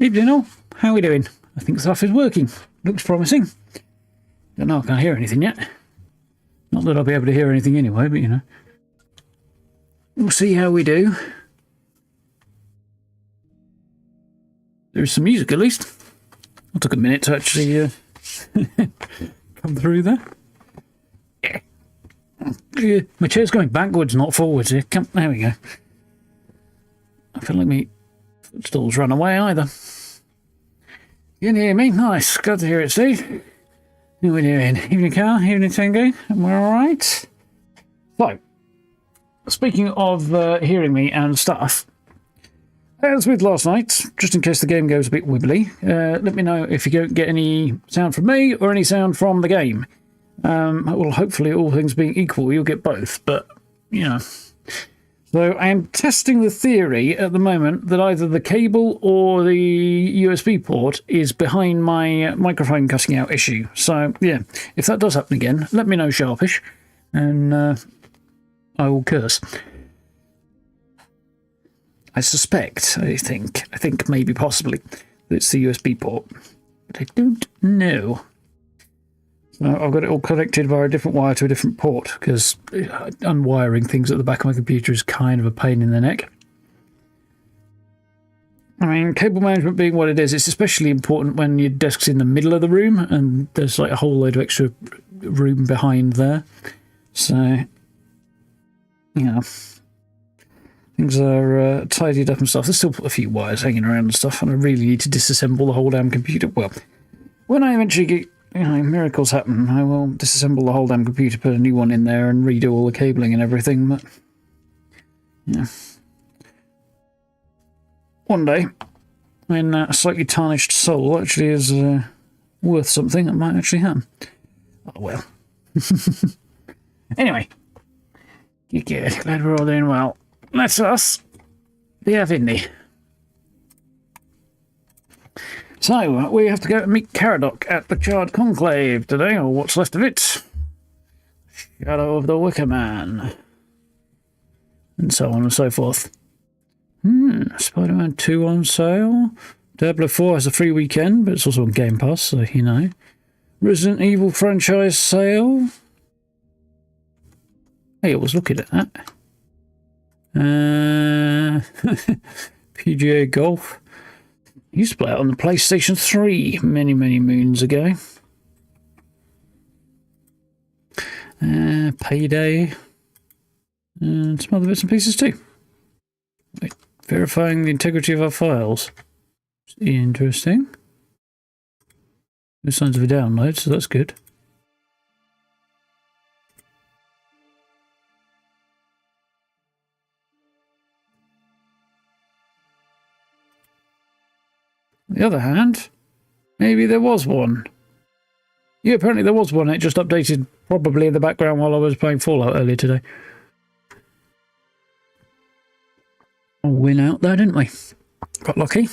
Evening all. How are we doing? I think stuff is working. Looks promising. Don't know, I can't hear anything yet. Not that I'll be able to hear anything anyway, but you know. We'll see how we do. There's some music at least. It took a minute to actually come through there. Yeah. My chair's going backwards, not forwards here. There we go. I feel like my footstools run away either. You can hear me? Nice. Glad to hear it, Steve. How are we doing? Evening, Carl. Evening, Tango. Am I alright? So, speaking of hearing me and stuff, as with last night, just in case the game goes a bit wibbly, let me know if you don't get any sound from me or any sound from the game. Well, hopefully, all things being equal, you'll get both, but, you know. So I am testing the theory at the moment that either the cable or the USB port is behind my microphone cutting out issue. So, yeah, if that does happen again, let me know sharpish, and I will curse. I think maybe possibly that it's the USB port, but I don't know. So I've got it all connected via a different wire to a different port, because unwiring things at the back of my computer is kind of a pain in the neck. I mean, cable management being what it is, it's especially important when your desk's in the middle of the room and there's like a whole load of extra room behind there. So, yeah. Things are tidied up and stuff. There's still a few wires hanging around and stuff, and I really need to disassemble the whole damn computer. Well, when I eventually get, you know, miracles happen, I will disassemble the whole damn computer, put a new one in there, and redo all the cabling and everything, but, yeah. One day, when a slightly tarnished soul actually is worth something, that might actually happen. Oh, well. Anyway. Good. Glad we're all doing well. That's us. Yeah, Vinny. So, we have to go and meet Kamelot at the Charred Conclave today, or what's left of it. Shadow of the Wicker Man. And so on and so forth. Spider-Man 2 on sale. Diablo 4 has a free weekend, but it's also on Game Pass, so you know. Resident Evil franchise sale. Hey, I was looking at that. PGA Golf. Used to play it on the PlayStation 3 many, many moons ago. Payday. And some other bits and pieces too. Wait, verifying the integrity of our files. Interesting. No signs of a download, so that's good. On the other hand, maybe there was one. Yeah, apparently there was one. It just updated probably in the background while I was playing Fallout earlier today. A win out there, didn't we? Got lucky.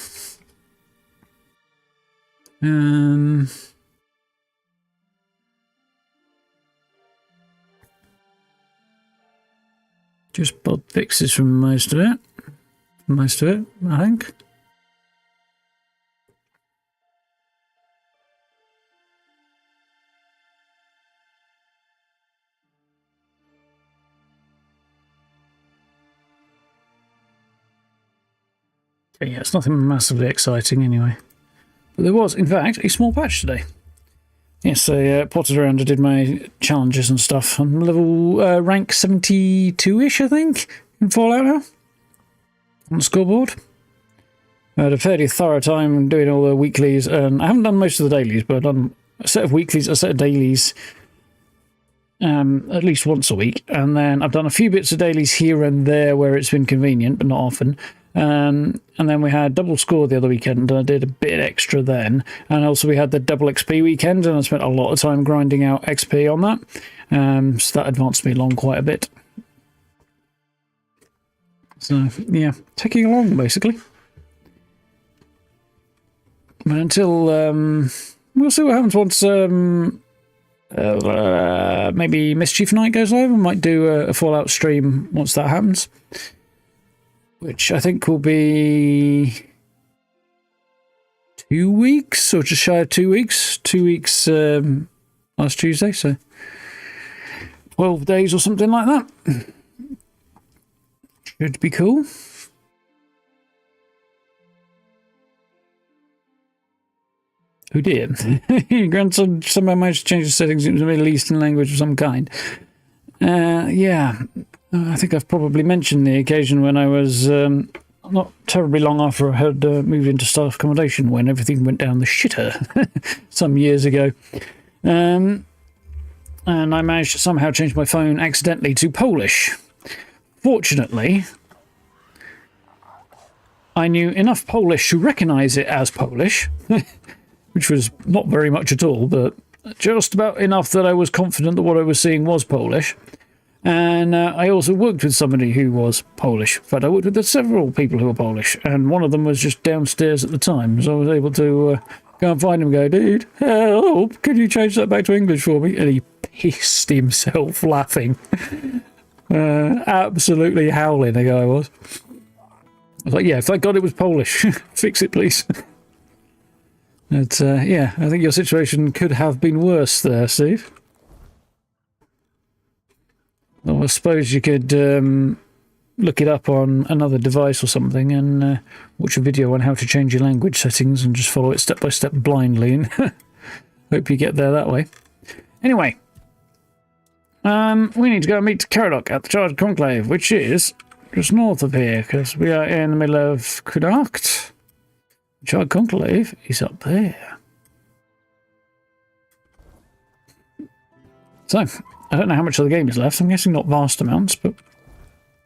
Just bug fixes from most of it. Most of it, I think. Yeah, it's nothing massively exciting anyway. But there was, in fact, a small patch today. Yes, I potted around, I did my challenges and stuff. I'm level rank 72-ish, I think, in Fallout now. On the scoreboard. I had a fairly thorough time doing all the weeklies, and I haven't done most of the dailies, but I've done a set of weeklies, a set of dailies, at least once a week. And then I've done a few bits of dailies here and there where it's been convenient, but not often. And then we had double score the other weekend, and I did a bit extra then. And also we had the double XP weekend, and I spent a lot of time grinding out XP on that. So that advanced me along quite a bit. So, yeah, ticking along, basically. But until, we'll see what happens once, maybe Mischief Night goes live. I might do a Fallout stream once that happens. Which I think will be 2 weeks, or just shy of 2 weeks. 2 weeks last Tuesday, so 12 days or something like that. Should be cool. Who did? Your grandson somehow managed to change the settings into a Middle Eastern language of some kind. Yeah, I think I've probably mentioned the occasion when I was not terribly long after I had moved into staff accommodation, when everything went down the shitter some years ago. And I managed to somehow change my phone accidentally to Polish. Fortunately, I knew enough Polish to recognise it as Polish, which was not very much at all, but just about enough that I was confident that what I was seeing was Polish. And I also worked with somebody who was Polish. In fact, I worked with several people who were Polish, and one of them was just downstairs at the time, so I was able to go and find him and go, "Dude, help, can you change that back to English for me?" And he pissed himself laughing. Absolutely howling, the guy was. I was like, yeah, thank God it was Polish. Fix it, please. But, yeah, I think your situation could have been worse there, Steve. Well, I suppose you could look it up on another device or something and watch a video on how to change your language settings and just follow it step by step blindly, and hope you get there that way. Anyway, we need to go and meet Kamelot at the Charged Conclave, which is just north of here, because we are in the middle of Kudarkt. The Charged Conclave is up there. So, I don't know how much of the game is left. I'm guessing not vast amounts, but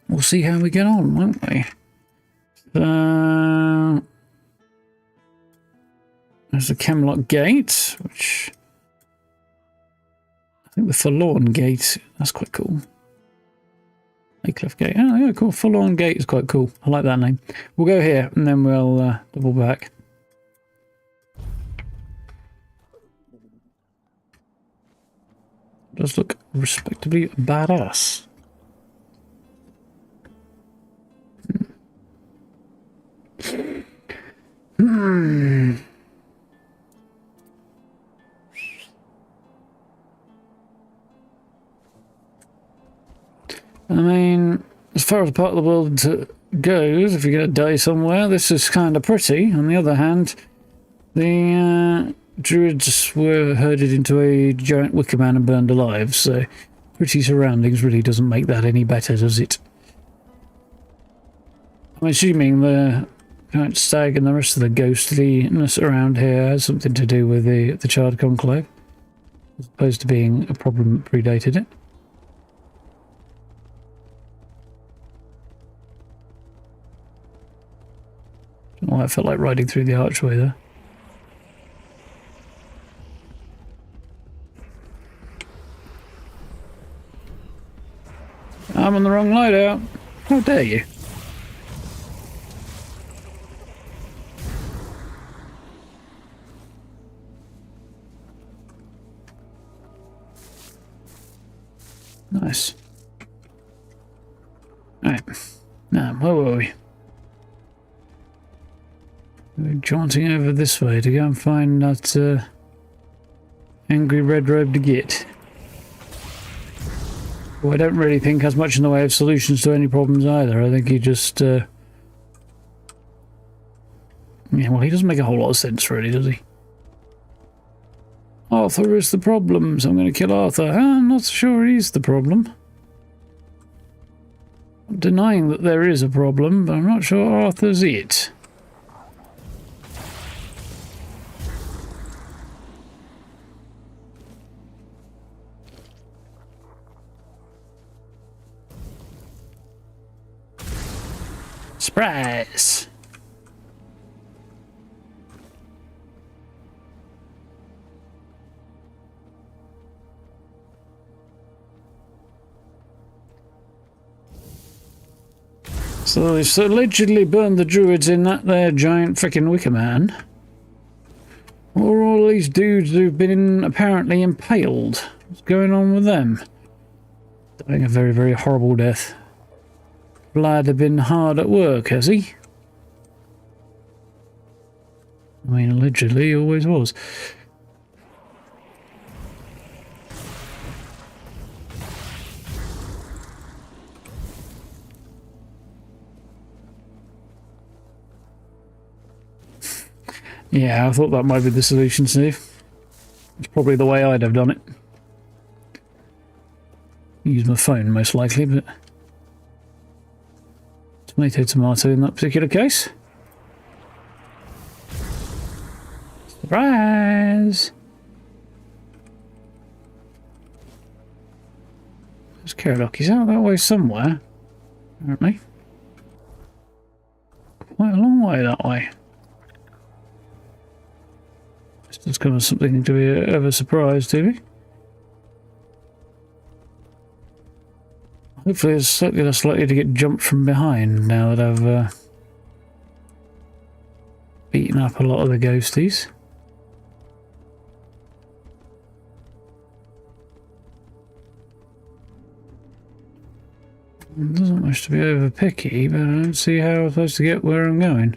we'll see how we get on, won't we? There's the Kamelot Gate, which I think the Forlorn Gate, that's quite cool. Cliff Gate. Oh, yeah, cool. Forlorn Gate is quite cool. I like that name. We'll go here, and then we'll double back. Does look respectably badass. I mean, as far as part of the world goes, if you're going to die somewhere, this is kind of pretty. On the other hand, the druids were herded into a giant wicker man and burned alive, so pretty surroundings really doesn't make that any better, does it? I'm assuming the giant stag and the rest of the ghostliness around here has something to do with the Charged Conclave, as opposed to being a problem that predated it. I don't know why I felt like riding through the archway there. I'm on the wrong loadout. How dare you? Nice. Alright. Now, where were we? We're jaunting over this way to go and find that angry red-robed git. Well, I don't really think has much in the way of solutions to any problems either. I think he just... yeah, well, he doesn't make a whole lot of sense, really, does he? Arthur is the problem, so I'm going to kill Arthur. I'm not sure he's the problem. I'm denying that there is a problem, but I'm not sure Arthur's it. Surprise! So they've allegedly burned the druids in that there giant frickin' wicker man. Or all these dudes who've been apparently impaled. What's going on with them? Dying a very, very horrible death. Vlad have been hard at work, has he? I mean, allegedly, he always was. Yeah, I thought that might be the solution, Steve. It's probably the way I'd have done it. Use my phone, most likely, but... Tomato, tomato in that particular case. Surprise! There's Kamelot. He's out that way somewhere, apparently. Quite a long way that way. It's kind of something to be of a surprise to me. Hopefully it's slightly less likely to get jumped from behind now that I've beaten up a lot of the ghosties. It doesn't wish to be over picky, but I don't see how I'm supposed to get where I'm going.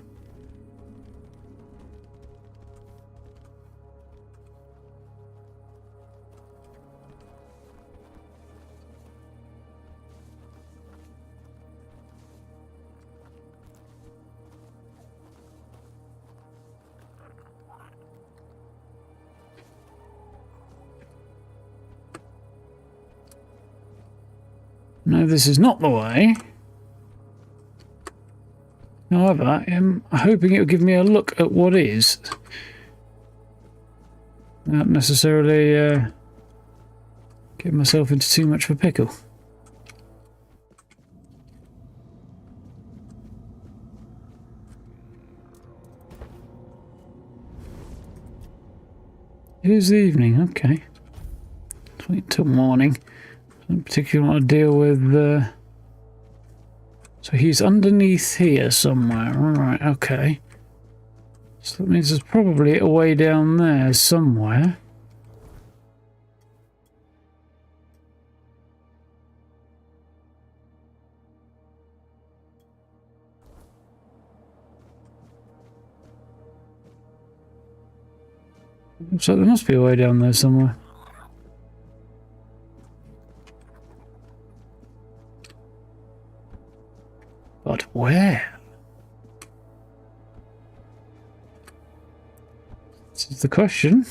No, this is not the way. However, I'm hoping it will give me a look at what is. Not necessarily get myself into too much of a pickle. It is the evening, okay. Let's wait until morning. I don't particularly want to deal with... So he's underneath here somewhere. Alright, okay. So that means there's probably a way down there somewhere. So there must be a way down there somewhere. But where? This is the question.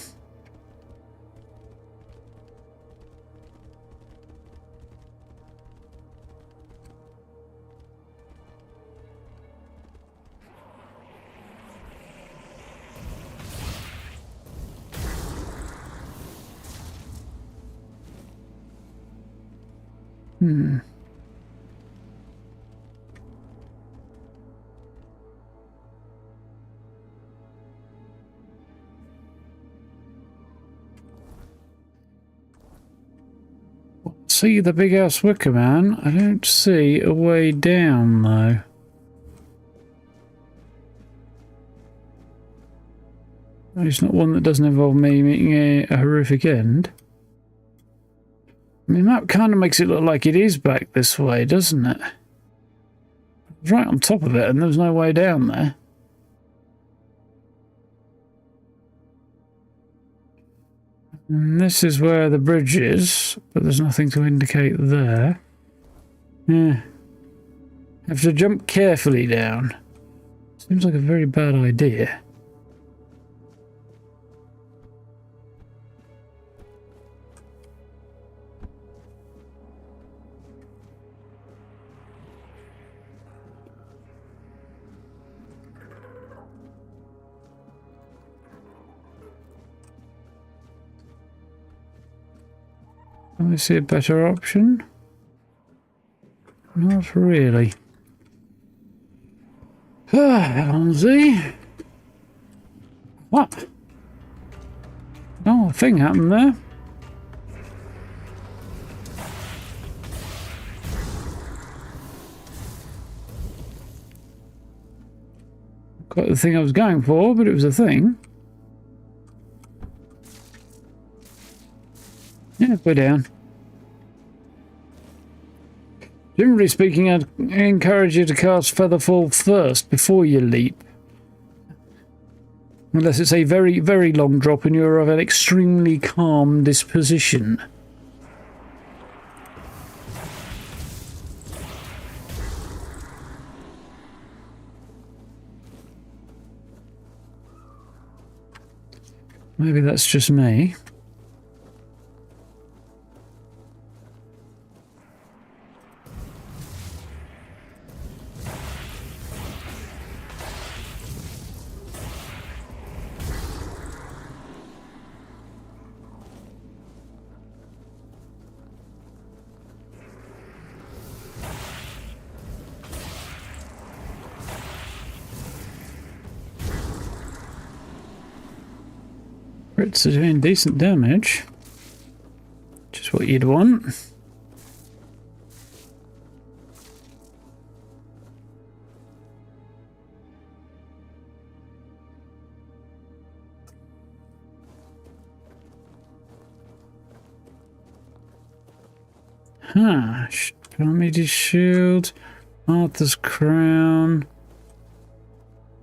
See the big ass wicker man. I don't see a way down though. It's not one that doesn't involve me meeting a horrific end. I mean, that kind of makes it look like it is back this way, doesn't it? It's right on top of it and there's no way down there. And this is where the bridge is, but there's nothing to indicate there. Yeah. Have to jump carefully down. Seems like a very bad idea. Can I see a better option? Not really. See. What? Oh, a thing happened there. Got the thing I was going for, but it was a thing. Yeah, we're down. Generally speaking, I'd encourage you to cast Featherfall first before you leap. Unless it's a very, very long drop and you're of an extremely calm disposition. Maybe that's just me. Crits are doing decent damage, which is what you'd want. Huh. Army's shield, Arthur's crown,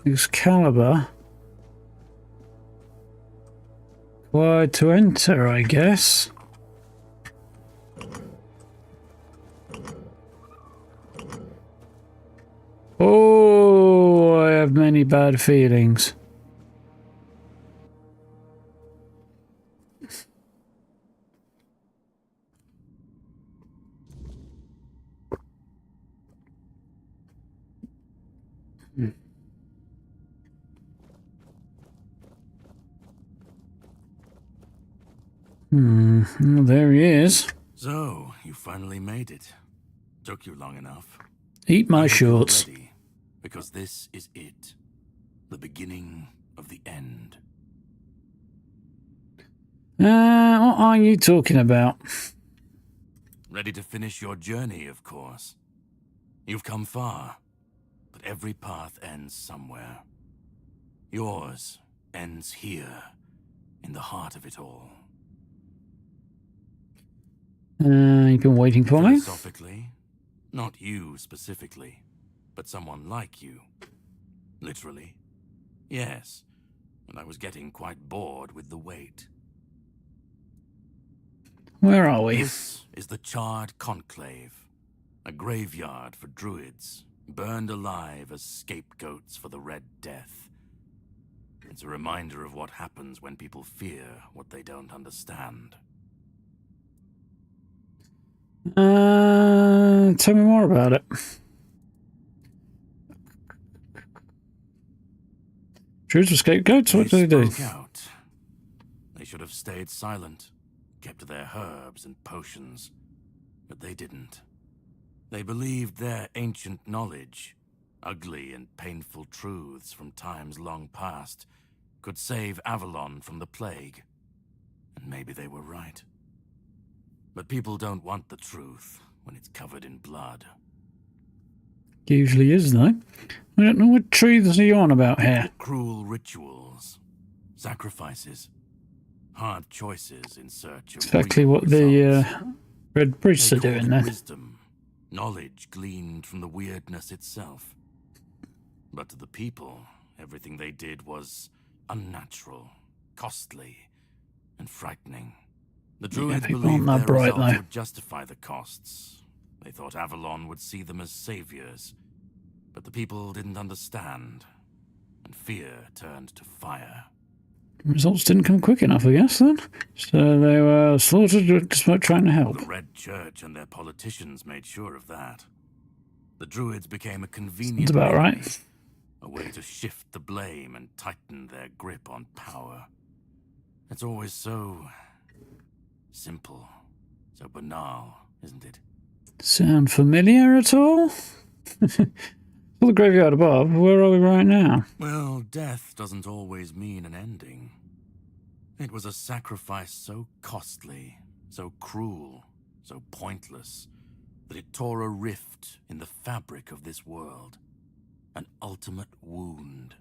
Excalibur. Why to enter, I guess. Oh, I have many bad feelings. Well, there he is. So, you finally made it. Took you long enough. Eat my shorts. Ready, because this is it. The beginning of the end. What are you talking about? Ready to finish your journey, of course. You've come far, but every path ends somewhere. Yours ends here, in the heart of it all. You've been waiting for me? Philosophically, not you specifically, but someone like you. Literally, yes, and I was getting quite bored with the wait. Where are we? This is the Charred Conclave, a graveyard for druids, burned alive as scapegoats for the Red Death. It's a reminder of what happens when people fear what they don't understand. Tell me more about it. Druids were scapegoats? What do they do? Out. They should have stayed silent, kept their herbs and potions, but they didn't. They believed their ancient knowledge, ugly and painful truths from times long past, could save Avalon from the plague. And maybe they were right. But people don't want the truth when it's covered in blood. Usually is, though. I don't know what truths are you on about here. Cruel rituals, sacrifices, hard choices in search of Exactly what the Red Priests are doing there. Wisdom, knowledge gleaned from the Wyrdness itself. But to the people, everything they did was unnatural, costly, and frightening. The druids believed their results would justify the costs. They thought Avalon would see them as saviors. But the people didn't understand, and fear turned to fire. Results didn't come quick enough, I guess, then. So they were slaughtered despite trying to help. The Red Church and their politicians made sure of that. The druids became a convenient That's about right. A way to shift the blame and tighten their grip on power. It's always so simple, so banal, isn't it? Sound familiar at all? Well, the graveyard above, where are we right now? Well, death doesn't always mean an ending. It was a sacrifice so costly, so cruel, so pointless, that it tore a rift in the fabric of this world. An ultimate wound.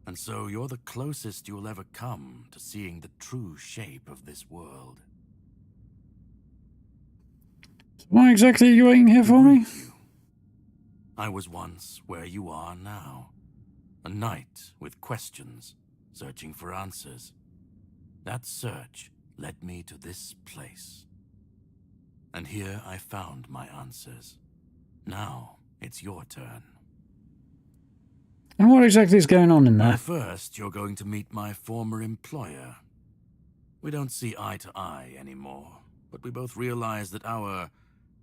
And so you're the closest you'll ever come to seeing the true shape of this world. Why exactly are you waiting here for me? I was once where you are now. A knight with questions, searching for answers. That search led me to this place. And here I found my answers. Now it's your turn. And what exactly is going on in Well, there? first, you're going to meet my former employer. We don't see eye to eye anymore, but we both realize that our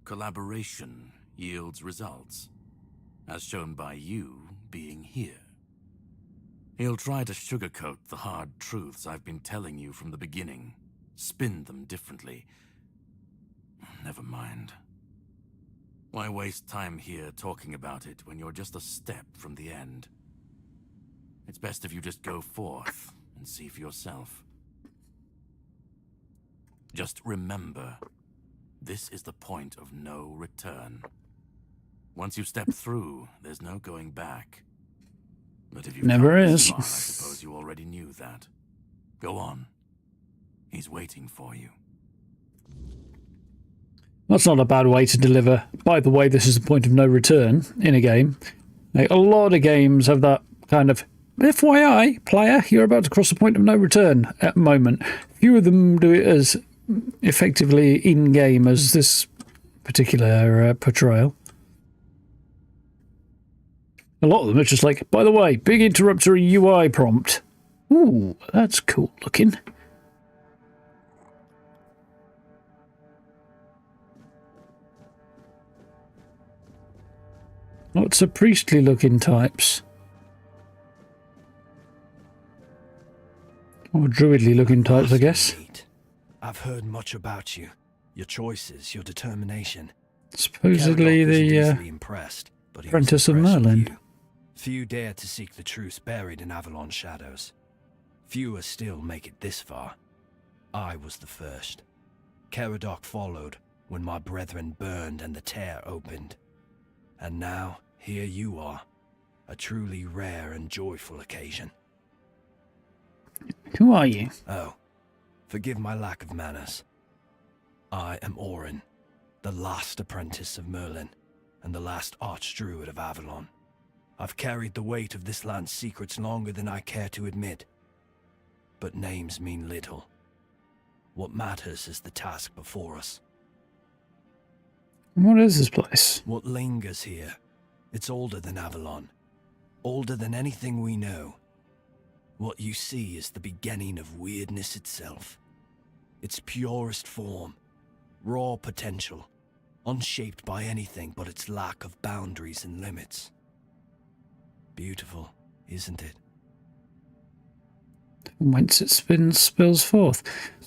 collaboration yields results, as shown by you being here. He'll try to sugarcoat the hard truths I've been telling you from the beginning, spin them differently. Never mind. Why waste time here talking about it when you're just a step from the end? It's best if you just go forth and see for yourself. Just remember, this is the point of no return. Once you step through, there's no going back. But if you've Never come this is. far, I suppose you already knew that. Go on. He's waiting for you. That's not a bad way to deliver. By the way, this is the point of no return in a game. Like, a lot of games have that kind of FYI, player, you're about to cross the point of no return at the moment. Few of them do it as effectively in-game as this particular portrayal. A lot of them are just like, by the way, big interruptory UI prompt. Ooh, that's cool looking. Lots of priestly looking types. Or druidly looking types, I guess. I've heard much about you. Your choices, your determination. Supposedly the apprentice of Merlin. Few dare to seek the truth buried in Avalon shadows. Fewer still make it this far. I was the first. Kamelot followed when my brethren burned and the tear opened. And now, here you are. A truly rare and joyful occasion. Who are you? Oh, forgive my lack of manners. I am Orin, the last apprentice of Merlin, and the last archdruid of Avalon. I've carried the weight of this land's secrets longer than I care to admit. But names mean little. What matters is the task before us. What is this place? What lingers here? It's older than Avalon. Older than anything we know. What you see is the beginning of Wyrdness itself. Its purest form, raw potential, unshaped by anything but its lack of boundaries and limits. Beautiful, isn't it? Whence it spills forth.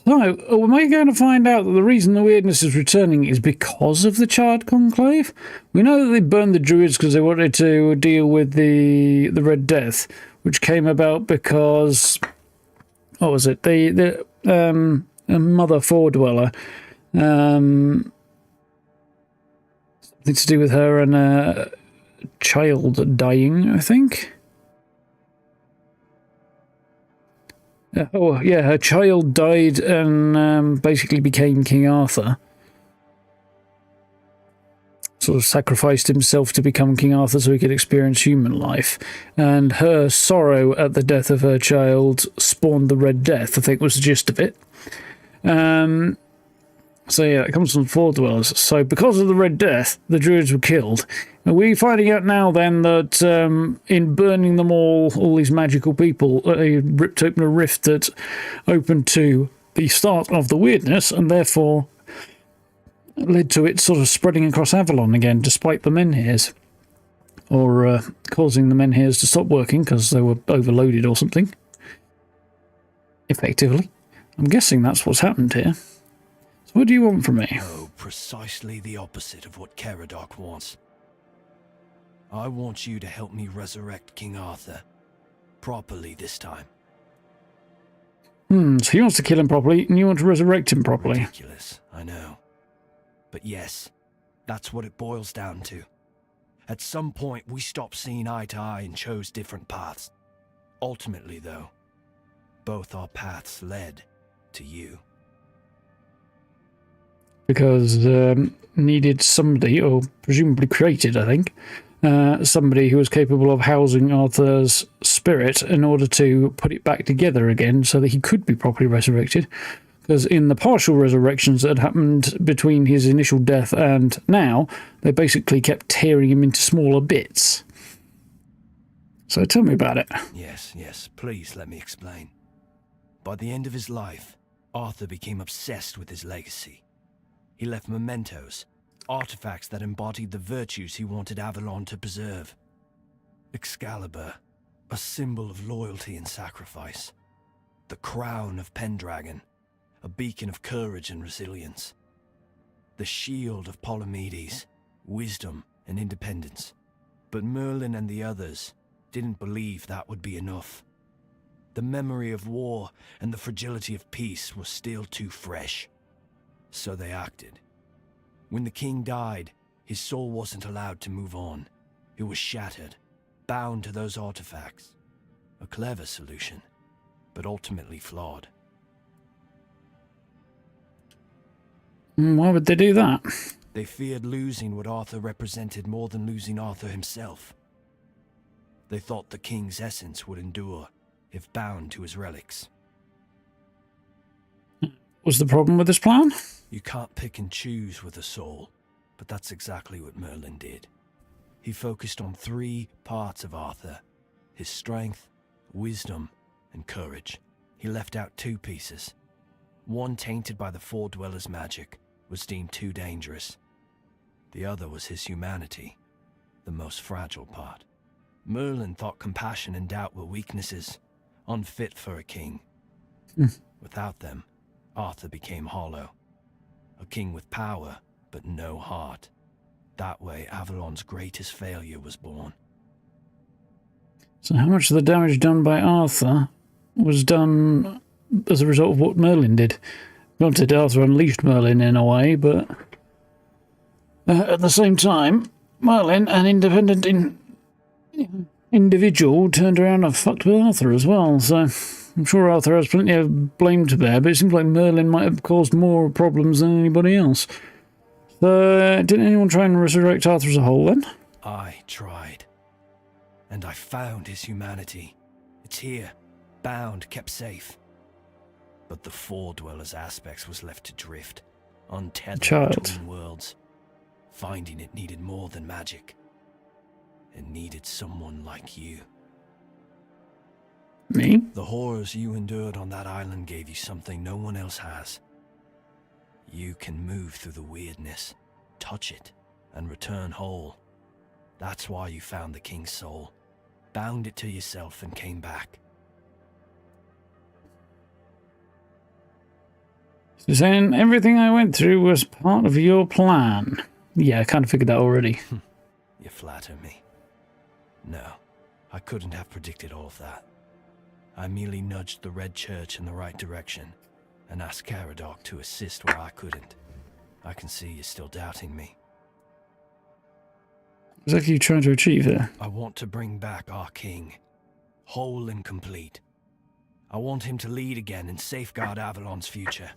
So, am I going to find out that the reason the Wyrdness is returning is because of the Charred Conclave? We know that they burned the Druids because they wanted to deal with the Red Death, which came about because, what was it? The mother Fore-Dweller, something to do with her and a child dying, I think. Oh, yeah, her child died and basically became King Arthur. Sort of sacrificed himself to become King Arthur so he could experience human life. And her sorrow at the death of her child spawned the Red Death, I think was the gist of it. So yeah, it comes from Fore-Dwellers. So because of the Red Death, the Druids were killed. Are we finding out now then that in burning them all these magical people, they ripped open a rift that opened to the start of the Wyrdness and therefore led to it sort of spreading across Avalon again, despite the menhirs? Or causing the menhirs to stop working because they were overloaded or something? Effectively. I'm guessing that's what's happened here. So what do you want from me? Oh, precisely the opposite of what Kamelot wants. I want you to help me resurrect King Arthur. Properly this time. So he wants to kill him properly, and you want to resurrect him properly. Ridiculous, I know. But yes, that's what it boils down to. At some point, we stopped seeing eye to eye and chose different paths. Ultimately, though, both our paths led to you. Because needed somebody, or presumably created, I think, somebody who was capable of housing Arthur's spirit in order to put it back together again so that he could be properly resurrected. Because in the partial resurrections that had happened between his initial death and now, they basically kept tearing him into smaller bits. So tell me about it. Yes, please let me explain. By the end of his life, Arthur became obsessed with his legacy. He left mementos, artifacts that embodied the virtues he wanted Avalon to preserve. Excalibur, a symbol of loyalty and sacrifice. The crown of Pendragon, a beacon of courage and resilience. The shield of Palamedes, wisdom and independence. But Merlin and the others didn't believe that would be enough. The memory of war and the fragility of peace were still too fresh. So they acted. When the king died, his soul wasn't allowed to move on. It was shattered, bound to those artifacts. A clever solution, but ultimately flawed. Why would they do that? They feared losing what Arthur represented more than losing Arthur himself. They thought the king's essence would endure if bound to his relics. Was the problem with this plan? You can't pick and choose with a soul, but that's exactly what Merlin did. He focused on 3 parts of Arthur: his strength, wisdom, and courage. He left out 2 pieces. One, tainted by the Fore-Dwellers' magic, was deemed too dangerous. The other was his humanity, the most fragile part. Merlin thought compassion and doubt were weaknesses, unfit for a king. Without them, Arthur became hollow. A king with power, but no heart. That way, Avalon's greatest failure was born. So how much of the damage done by Arthur was done as a result of what Merlin did? Granted, Arthur unleashed Merlin in a way, but at the same time, Merlin, an independent individual, turned around and fucked with Arthur as well. So I'm sure Arthur has plenty of blame to bear, but it seems like Merlin might have caused more problems than anybody else. So didn't anyone try and resurrect Arthur as a whole then? I tried. And I found his humanity. It's here, bound, kept safe. But the Fore-Dwellers' aspects was left to drift, untethered between worlds. Finding it needed more than magic. It needed someone like you. Me? The horrors you endured on that island gave you something no one else has. You can move through the weirdness, touch it, and return whole. That's why you found the king's soul, bound it to yourself, and came back. So saying everything I went through was part of your plan. Yeah, I kind of figured that already. You flatter me. No, I couldn't have predicted all of that. I merely nudged the Red Church in the right direction and asked Caradoc to assist where I couldn't. I can see you're still doubting me. What exactly are you trying to achieve here? I want to bring back our king, whole and complete. I want him to lead again and safeguard Avalon's future.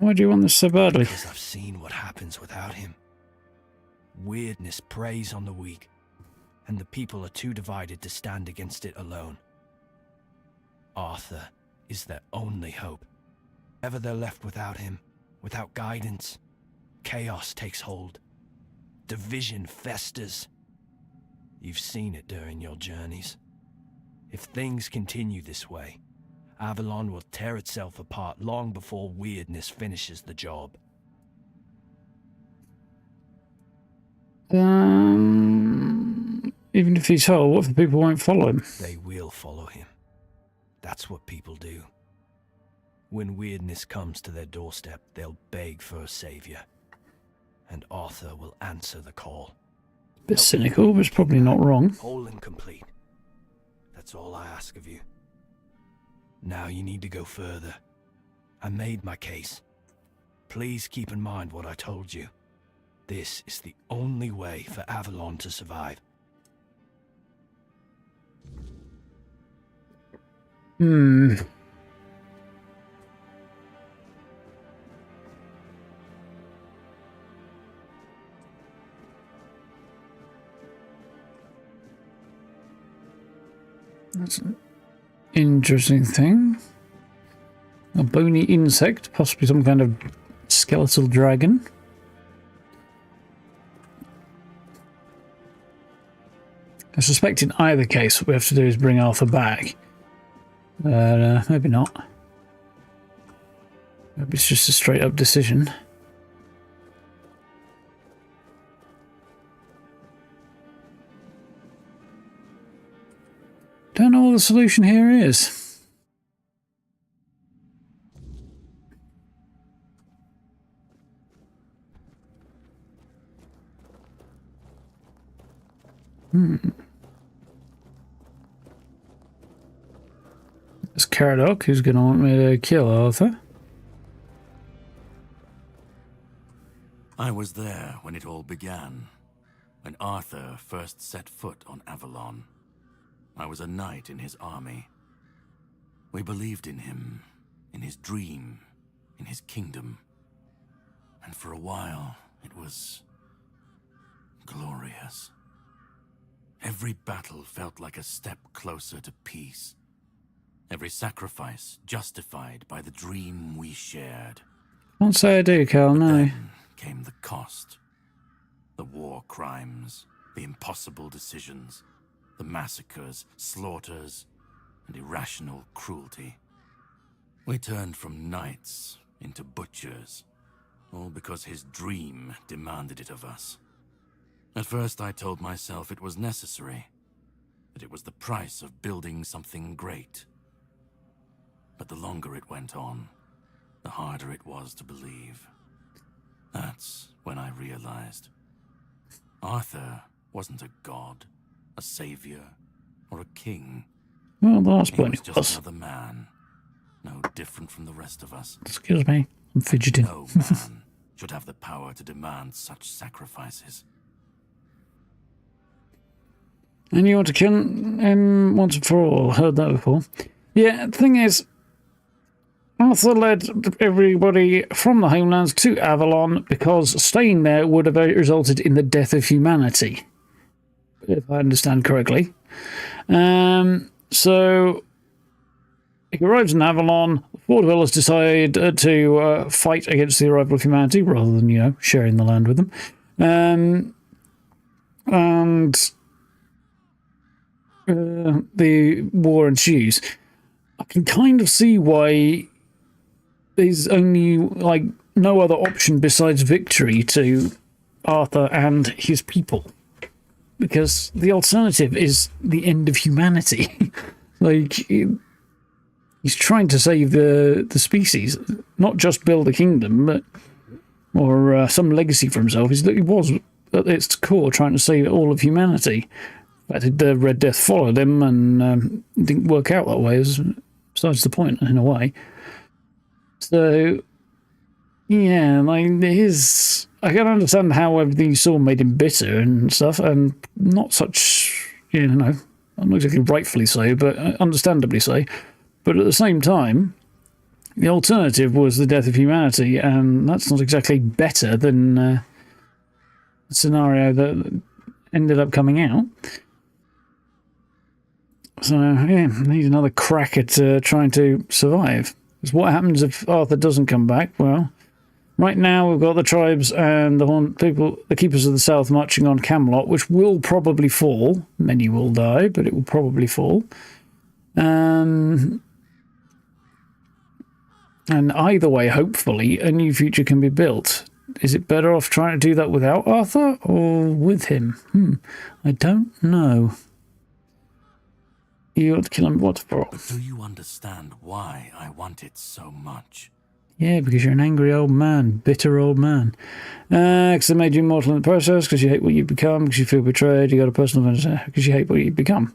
Why do you want this so badly? Because I've seen what happens without him. Wyrdness preys on the weak, and the people are too divided to stand against it alone. Arthur is their only hope. Ever they're left without him, without guidance, chaos takes hold. Division festers. You've seen it during your journeys. If things continue this way, Avalon will tear itself apart long before Wyrdness finishes the job. Even if he's whole, what if the people won't follow him? They will follow him. That's what people do. When Wyrdness comes to their doorstep, they'll beg for a savior. And Arthur will answer the call. Bit cynical, but it's probably not wrong. Whole and complete. That's all I ask of you. Now you need to go further. I made my case. Please keep in mind what I told you. This is the only way for Avalon to survive. That's an interesting thing. A bony insect, possibly some kind of skeletal dragon. I suspect in either case what we have to do is bring Arthur back. Maybe not. Maybe it's just a straight up decision. Don't know what the solution here is. It's Kamelot who's going to want me to kill Arthur. I was there when it all began, when Arthur first set foot on Avalon. I was a knight in his army. We believed in him, in his dream, in his kingdom. And for a while, it was glorious. Every battle felt like a step closer to peace. Every sacrifice justified by the dream we shared. Can't say I do, Carl, no. Then came the cost. The war crimes, the impossible decisions, the massacres, slaughters, and irrational cruelty. We turned from knights into butchers, all because his dream demanded it of us. At first I told myself it was necessary, that it was the price of building something great. But the longer it went on, the harder it was to believe. That's when I realized Arthur wasn't a god, a savior, or a king. Well, the last He point was it just was. another man, no different from the rest of us. Excuse me, I'm fidgeting. No man should have the power to demand such sacrifices. And you want to kill him once and for all. Heard that before. Yeah, the thing is, Arthur led everybody from the homelands to Avalon because staying there would have resulted in the death of humanity, if I understand correctly. So he arrives in Avalon. The Fore-Dwellers decide to fight against the arrival of humanity rather than, you know, sharing the land with them. And the war ensues. I can kind of see why there's only, like, no other option besides victory to Arthur and his people. Because the alternative is the end of humanity. Like, he's trying to save the species, not just build a kingdom, but or some legacy for himself. He was, at its core, trying to save all of humanity. In fact, the Red Death followed him and didn't work out that way, besides the point, in a way. So, yeah, like, I can understand how everything you saw made him bitter and stuff, and not such, you know, not exactly rightfully so, but understandably so. But at the same time, the alternative was the death of humanity, and that's not exactly better than the scenario that ended up coming out. So, yeah, need another crack at trying to survive. Because what happens if Arthur doesn't come back? Well, right now we've got the tribes and the keepers of the south marching on Kamelot, which will probably fall. Many will die, but it will probably fall. And either way, hopefully, a new future can be built. Is it better off trying to do that without Arthur or with him? I don't know. You ought to kill him what for? But do you understand why I want it so much? Yeah, because you're an angry old man, bitter old man. Because they made you immortal in the process, because you hate what you've become, because you feel betrayed, you got a personal vendetta, because you hate what you've become.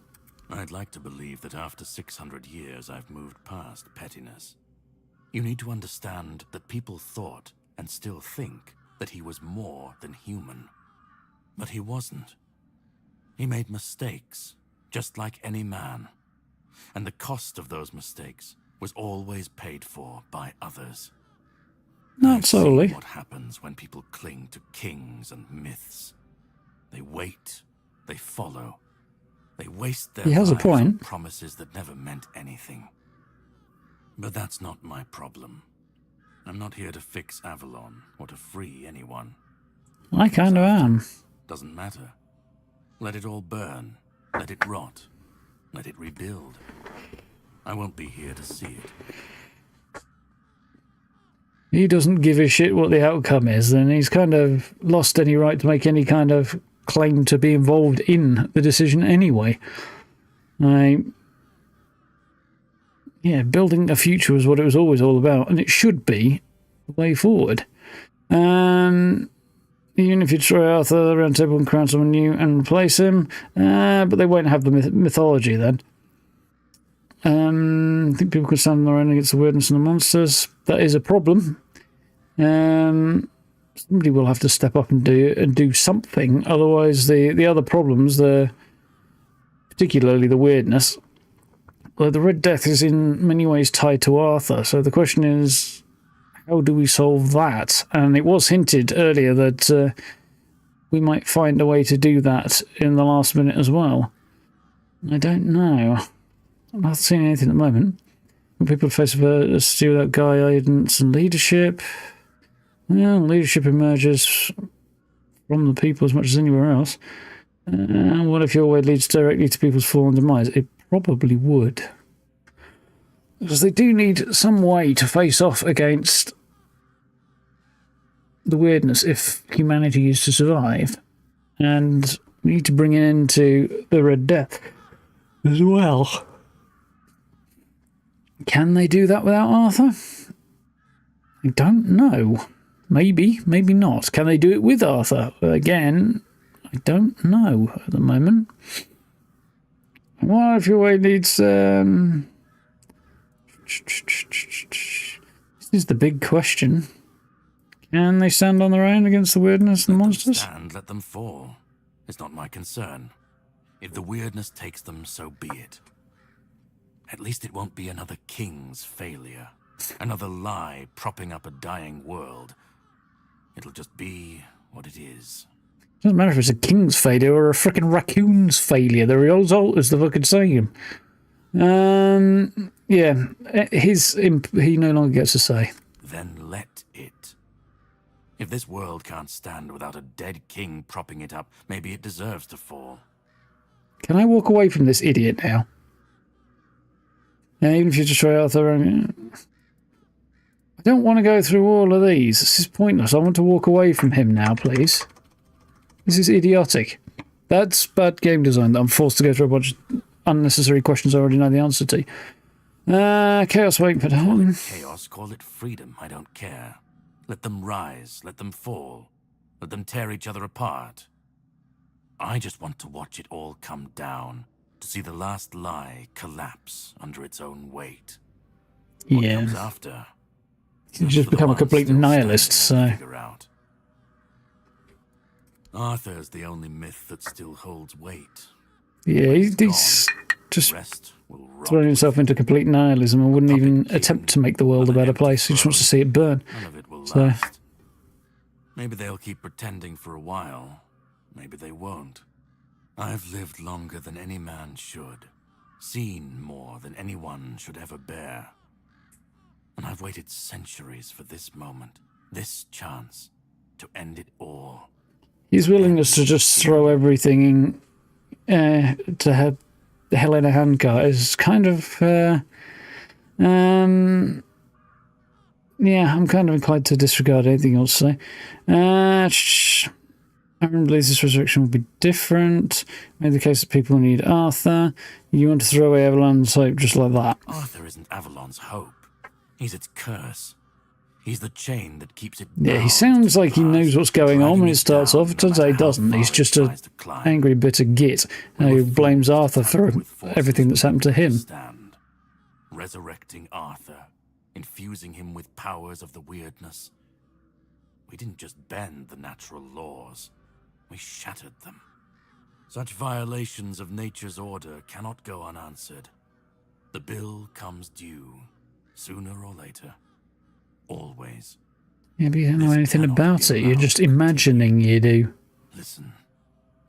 I'd like to believe that after 600 years I've moved past pettiness. You need to understand that people thought, and still think, that he was more than human. But he wasn't. He made mistakes, just like any man. And the cost of those mistakes was always paid for by others. Not solely. What happens when people cling to kings and myths? They wait, they follow, They waste their He has a lives on point. promises that never meant anything. But that's not my problem. I'm not here to fix Avalon or to free anyone. I kind of am. Doesn't matter. Let it all burn. Let it rot. Let it rebuild. I won't be here to see it. He doesn't give a shit what the outcome is, and he's kind of lost any right to make any kind of claim to be involved in the decision anyway. Yeah, building a future was what it was always all about, and it should be the way forward. Even if you destroy Arthur, the Round Table and crown someone new and replace him, but they won't have the mythology then. I think people could stand on their own against the Wyrdness and the monsters. That is a problem. Somebody will have to step up and do something. Otherwise, the other problems, particularly the Wyrdness, well, the Red Death is in many ways tied to Arthur. So the question is, how do we solve that? And it was hinted earlier that we might find a way to do that in the last minute as well. I don't know. I'm not seeing anything at the moment. When people face a steal without guidance and leadership. Well, leadership emerges from the people as much as anywhere else. What if your way leads directly to people's fall and demise? It probably would. Because they do need some way to face off against the Wyrdness if humanity is to survive. And we need to bring it into the Red Death as well. Can they do that without Arthur? I don't know. Maybe, maybe not. Can they do it with Arthur? Again, I don't know at the moment. What if your way leads... This is the big question. Can they stand on their own against the Wyrdness and the monsters? Stand, let them fall. It's not my concern. If the Wyrdness takes them, so be it. At least it won't be another king's failure. Another lie propping up a dying world. It'll just be what it is. Doesn't matter if it's a king's failure or a frickin' raccoon's failure. The result is the fucking same. Yeah, he no longer gets a say. Then let it. If this world can't stand without a dead king propping it up, maybe it deserves to fall. Can I walk away from this idiot now? Even if you destroy Arthur, I don't want to go through all of these. This is pointless. I want to walk away from him now, please. This is idiotic. That's bad game design that I'm forced to go through a bunch of unnecessary questions I already know the answer to. Chaos waiting for Call it chaos, call it freedom, I don't care. Let them rise, let them fall. Let them tear each other apart. I just want to watch it all come down. To see the last lie collapse under its own weight. What comes after? He's just become a complete nihilist, so... Arthur's the only myth that still holds weight. Yeah, he's just throwing himself into complete nihilism and wouldn't even attempt to make the world a better place. He just wants to see it burn. None of it will last. Maybe they'll keep pretending for a while. Maybe they won't. I've lived longer than any man should. Seen more than anyone should ever bear. And I've waited centuries for this moment. This chance to end it all. His willingness to just throw everything to have the hell in a handcart is kind of... yeah, I'm kind of inclined to disregard anything else to say. I believe this resurrection will be different. Made the case that people need Arthur. You want to throw away Avalon's hope just like that. Arthur isn't Avalon's hope. He's its curse. He's the chain that keeps it bound. Yeah, he sounds like he knows what's going on when it starts off. It turns out he doesn't. He's just an angry, bitter git who blames Arthur for everything that's happened to him. Resurrecting Arthur, infusing him with powers of the Wyrdness. We didn't just bend the natural laws. We shattered them. Such violations of nature's order cannot go unanswered. The bill comes due, sooner or later. Always. Yeah, but you don't know anything about it. You're just imagining you do. Listen,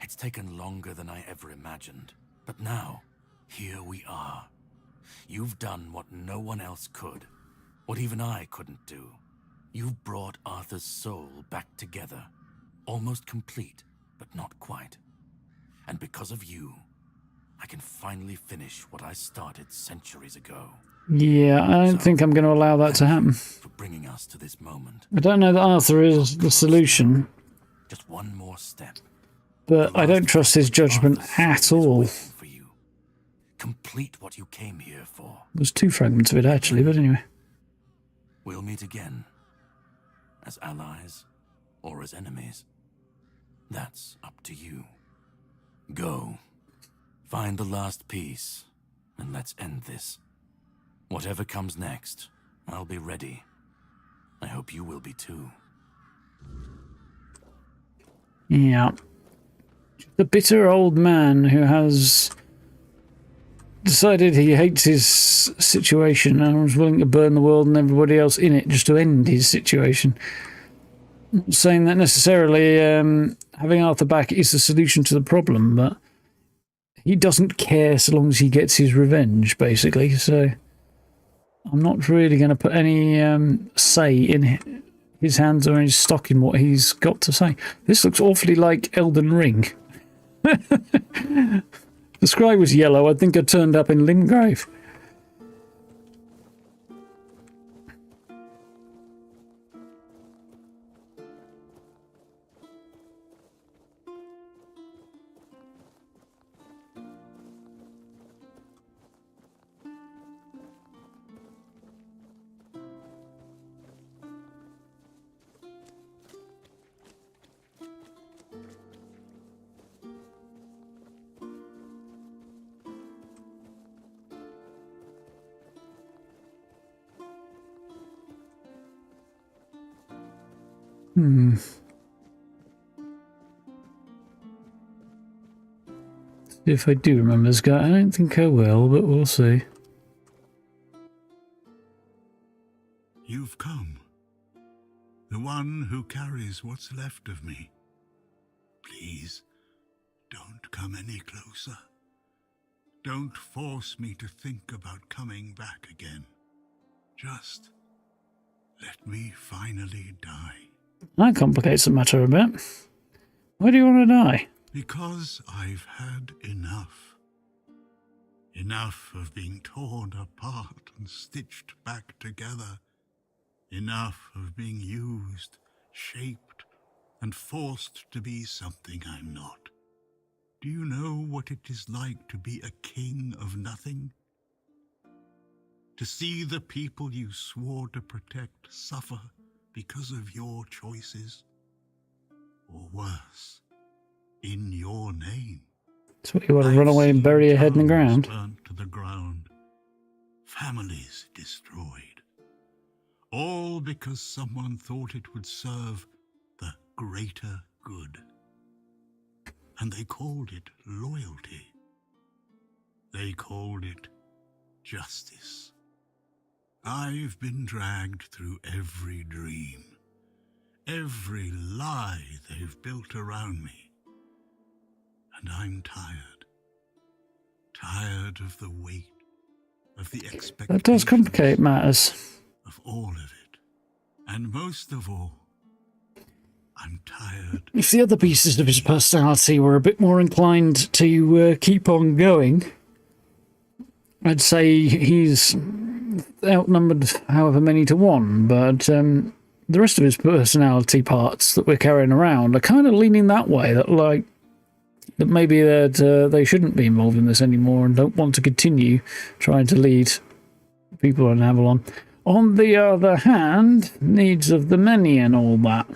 it's taken longer than I ever imagined. But now, here we are. You've done what no one else could, what even I couldn't do. You've brought Arthur's soul back together, almost complete, but not quite. And because of you, I can finally finish what I started centuries ago. Yeah, I don't think I'm going to allow that to happen. For bringing us to this moment. I don't know that Arthur is the solution, Just one more step. but I don't trust his judgment at all. For you. Complete what you came here for. There's 2 fragments of it, actually, but anyway. We'll meet again. As allies or as enemies. That's up to you. Go. Find the last piece, and let's end this. Whatever comes next, I'll be ready. I hope you will be too. Yeah. The bitter old man who has decided he hates his situation and was willing to burn the world and everybody else in it just to end his situation. Not saying that necessarily having Arthur back is the solution to the problem, but he doesn't care so long as he gets his revenge, basically. So I'm not really going to put any say in his hands or any stock in what he's got to say. This looks awfully like Elden Ring. The sky was yellow. I think I turned up in Limgrave. If I do remember this guy, I don't think I will, but we'll see. You've come. The one who carries what's left of me. Please, don't come any closer. Don't force me to think about coming back again. Just let me finally die. That complicates the matter a bit. Why do you want to die? Because I've had enough. Enough of being torn apart and stitched back together. Enough of being used, shaped, and forced to be something I'm not. Do you know what it is like to be a king of nothing? To see the people you swore to protect suffer because of your choices? Or worse, in your name. So you want to run away and bury your head in the ground? Burnt to the ground, families destroyed, all because someone thought it would serve the greater good. And they called it loyalty. They called it justice. I've been dragged through every dream, every lie they've built around me. And I'm tired. Tired of the weight, of the expectations. That does complicate matters. Of all of it. And most of all, I'm tired. If the other pieces of his personality were a bit more inclined to keep on going, I'd say he's outnumbered however many to one, but the rest of his personality parts that we're carrying around are kind of leaning that way, that maybe that they shouldn't be involved in this anymore and don't want to continue trying to lead people on Avalon. On the other hand, needs of the many and all that.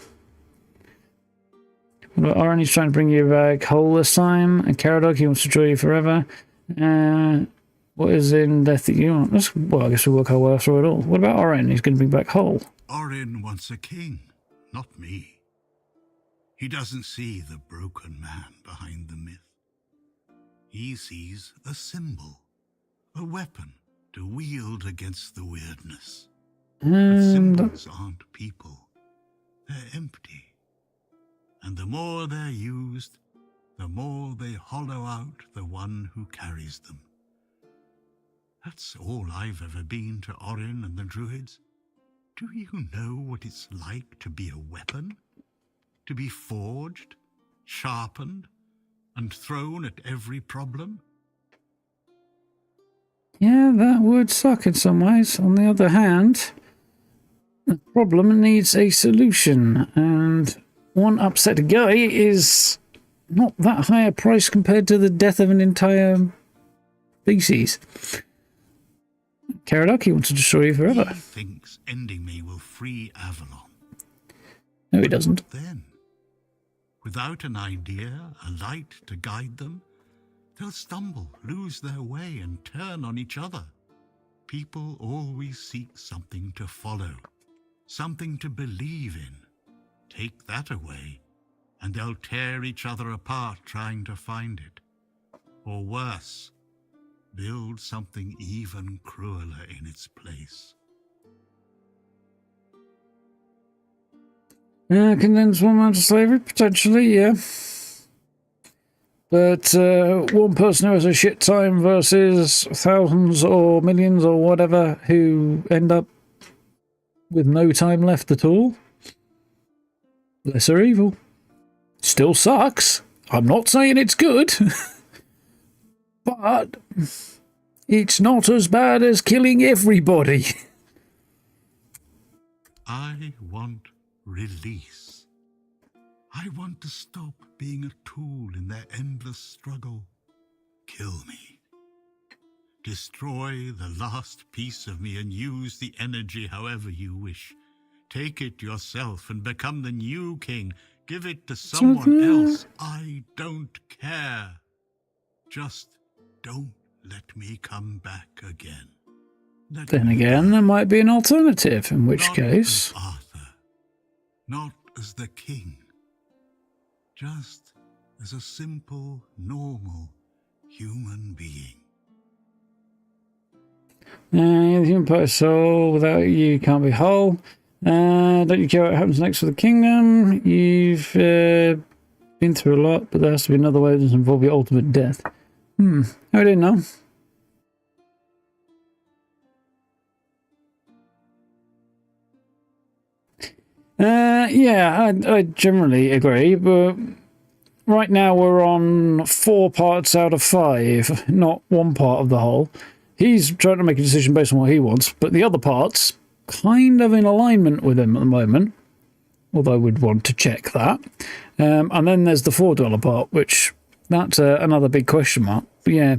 Oran's trying to bring you back whole this time, and Karadog, he wants to draw you forever. What is in death that you want? Well, I guess we'll work our way through it all. What about Oren? He's going to bring back whole. Orin wants a king, not me. He doesn't see the broken man behind the myth. He sees a symbol, a weapon to wield against the Wyrdness. But symbols aren't people. They're empty. And the more they're used, the more they hollow out the one one who carries them. That's all I've ever been to Orin and the Druids. Do you know what it's like to be a weapon? To be forged, sharpened, and thrown at every problem? Yeah, that would suck in some ways. On the other hand, the problem needs a solution, and one upset guy is not that high a price compared to the death of an entire species. Karadaki wants to destroy you forever. He thinks ending me will free Avalon. No, he doesn't. What then? Without an idea, a light to guide them, they'll stumble, lose their way, and turn on each other. People always seek something to follow, something to believe in. Take that away, and they'll tear each other apart trying to find it. Or worse, build something even crueler in its place. Condense one man to slavery? Potentially, yeah. But one person who has a shit time versus thousands or millions or whatever who end up with no time left at all? Lesser evil. Still sucks. I'm not saying it's good. But it's not as bad as killing everybody. I want release. I want to stop being a tool in their endless struggle. Kill me. Destroy the last piece of me and use the energy however you wish. Take it yourself and become the new king. Give it to someone else. I don't care. Just don't let me come back again. Then again, there might be an alternative, in which case... Not as Arthur, not as the king. Just as a simple, normal human being. You're the human part of soul. Without you can't be whole. Don't you care what happens next for the kingdom? You've been through a lot, but there has to be another way that doesn't involve your ultimate death. I didn't know. Yeah, I generally agree, but right now we're on 4 parts out of 5, not one part of the whole. He's trying to make a decision based on what he wants, but the other parts kind of in alignment with him at the moment, although I would want to check that. And then there's the Fore-Dweller part, which that's another big question mark. But yeah,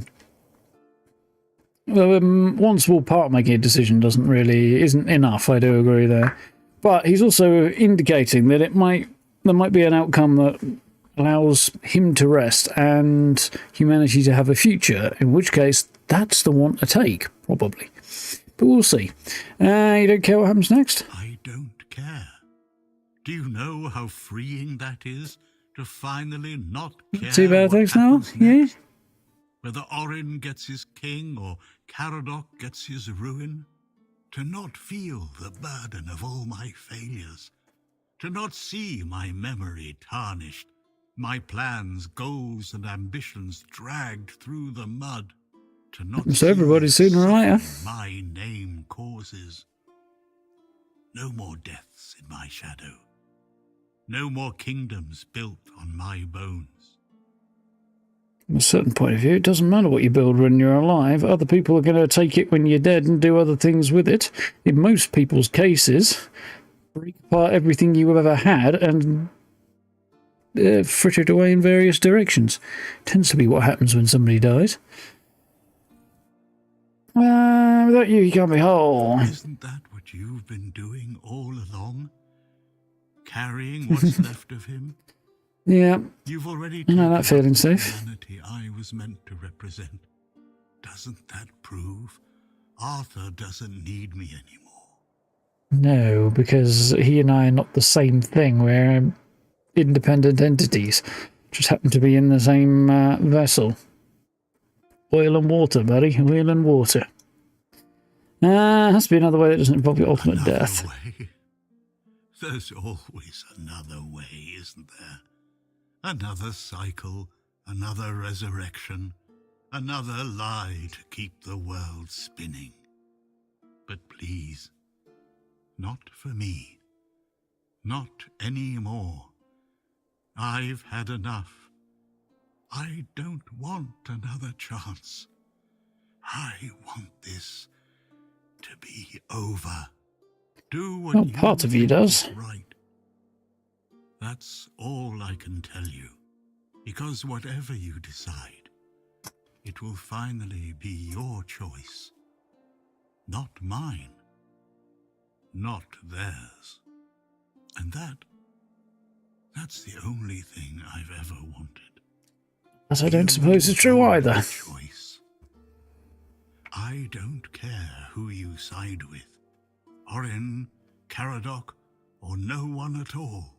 one small part making a decision isn't enough. I do agree there. But he's also indicating that there might be an outcome that allows him to rest and humanity to have a future, in which case that's the one to take, probably. But we'll see. You don't care what happens next? I don't care. Do you know how freeing that is? To finally not care Too bad, what thanks now? happens Yeah? next? Whether Orin gets his king or Karadok gets his ruin? To not feel the burden of all my failures. To not see my memory tarnished, my plans, goals, and ambitions dragged through the mud. To not So see everybody the sooner or later. suffering my name causes. No more deaths in my shadow. No more kingdoms built on my bones. From a certain point of view, it doesn't matter what you build when you're alive. Other people are going to take it when you're dead and do other things with it. In most people's cases, break apart everything you ever had and fritter it away in various directions. Tends to be what happens when somebody dies. Without you, you can't be whole. Isn't that what you've been doing all along? Carrying what's left of him? Yeah, You've already I know that taken feeling, up the Steve. humanity I was meant to represent. Doesn't that prove Arthur doesn't need me anymore? No, because he and I are not the same thing. We're independent entities. Just happen to be in the same vessel. Oil and water, buddy. Oil and water. Has to be another way that doesn't involve your ultimate Another death. way? There's always another way, isn't there? Another cycle, another resurrection, Another lie to keep the world spinning. But please, not for me. Not anymore. I've had enough. I don't want another chance. I want this to be over. Do what Well, you part of you think does. is right. That's all I can tell you. Because whatever you decide, it will finally be your choice. Not mine. Not theirs. And that's the only thing I've ever wanted. As I don't suppose it's true either. Choice. I don't care who you side with. Orin, Caradoc, or no one at all.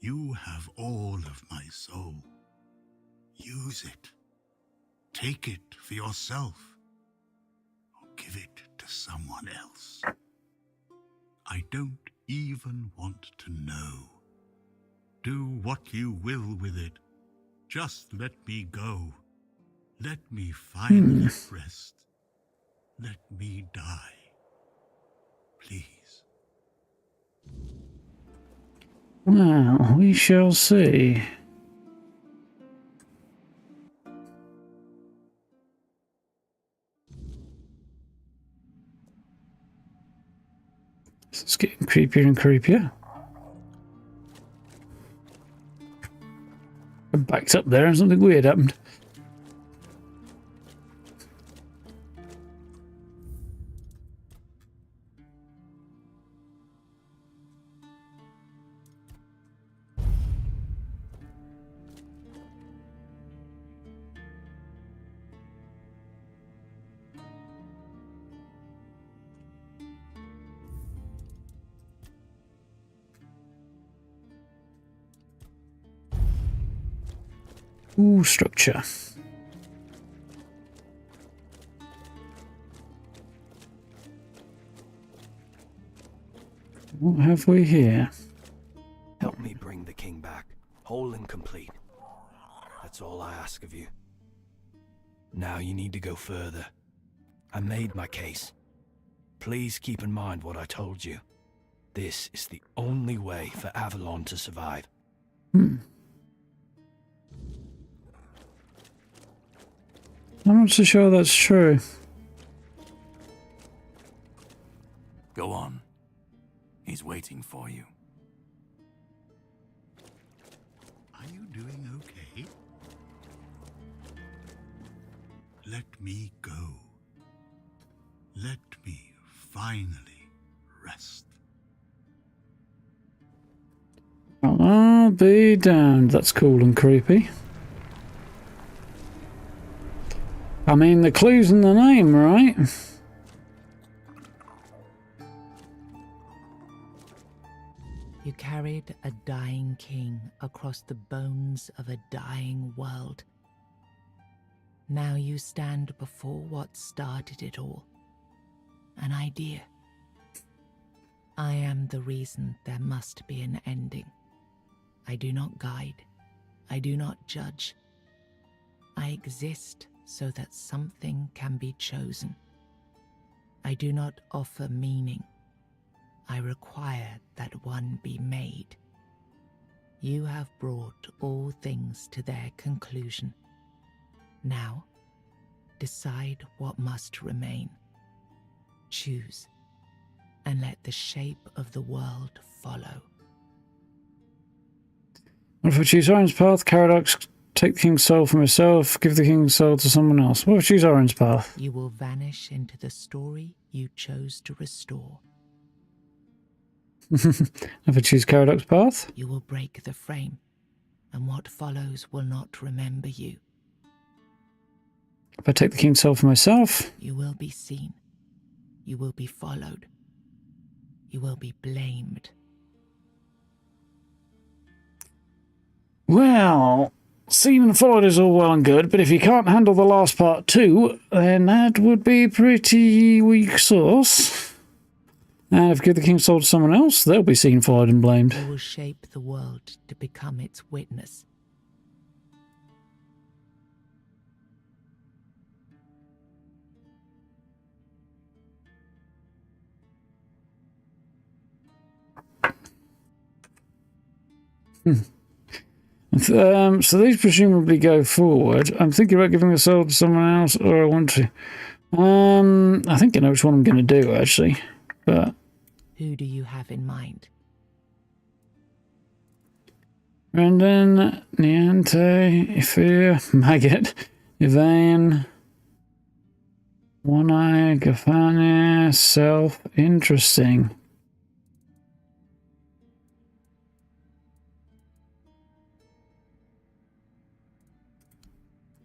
You have all of my soul. Use it. Take it for yourself. Or give it to someone else. I don't even want to know. Do what you will with it. Just let me go. Let me finally rest. Let me die. Please. Well, we shall see. It's getting creepier and creepier. I backed up there and something weird happened. Ooh, structure. What have we here? Help me bring the king back, whole and complete. That's all I ask of you. Now you need to go further. I made my case. Please keep in mind what I told you. This is the only way for Avalon to survive. I'm not so sure that's true. Go on. He's waiting for you. Are you doing okay? Let me go. Let me finally rest. I'll be damned. That's cool and creepy. I mean, the clue's in the name, right? You carried a dying king across the bones of a dying world. Now you stand before what started it all. An idea. I am the reason there must be an ending. I do not guide. I do not judge. I exist so that something can be chosen. I do not offer meaning. I require that one be made. You have brought all things to their conclusion. Now, decide what must remain. Choose, and let the shape of the world follow. What if I choose Oran's path? Caradoc, take the king's soul for myself, give the king's soul to someone else. What if I choose Oran's path? You will vanish into the story you chose to restore. If I choose Caradoc's path? You will break the frame, and what follows will not remember you. If I take the king's soul for myself? You will be seen. You will be followed. You will be blamed. Well, seen and followed is all well and good, but if you can't handle the last part too, then that would be pretty weak sauce. And if you give the king's soul to someone else, they'll be seen, followed, and blamed. You will shape the world to become its witness. So these presumably go forward. I'm thinking about giving the soul to someone else, or I want to. I think I know which one I'm going to do, actually. But Who do you have in mind? Brendan, Niente, Ifir, Maggot, Yvain, One Eye, Gafania, Self. Interesting.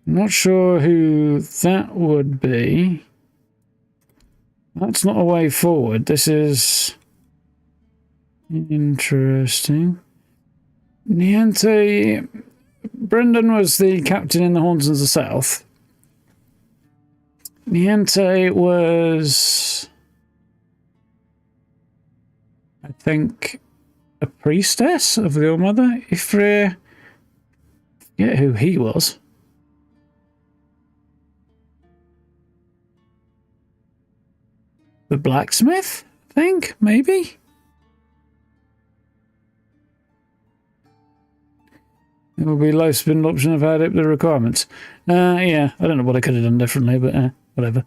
Not sure who that would be. That's not a way forward. This is interesting. Niente. Brendan was the captain in the Horns of the South. Niente was, I think, a priestess of the All-Mother. Ifre, forget who he was. The blacksmith, I think, maybe? It will be low spin option if I had up the requirements. Yeah, I don't know what I could have done differently, but whatever.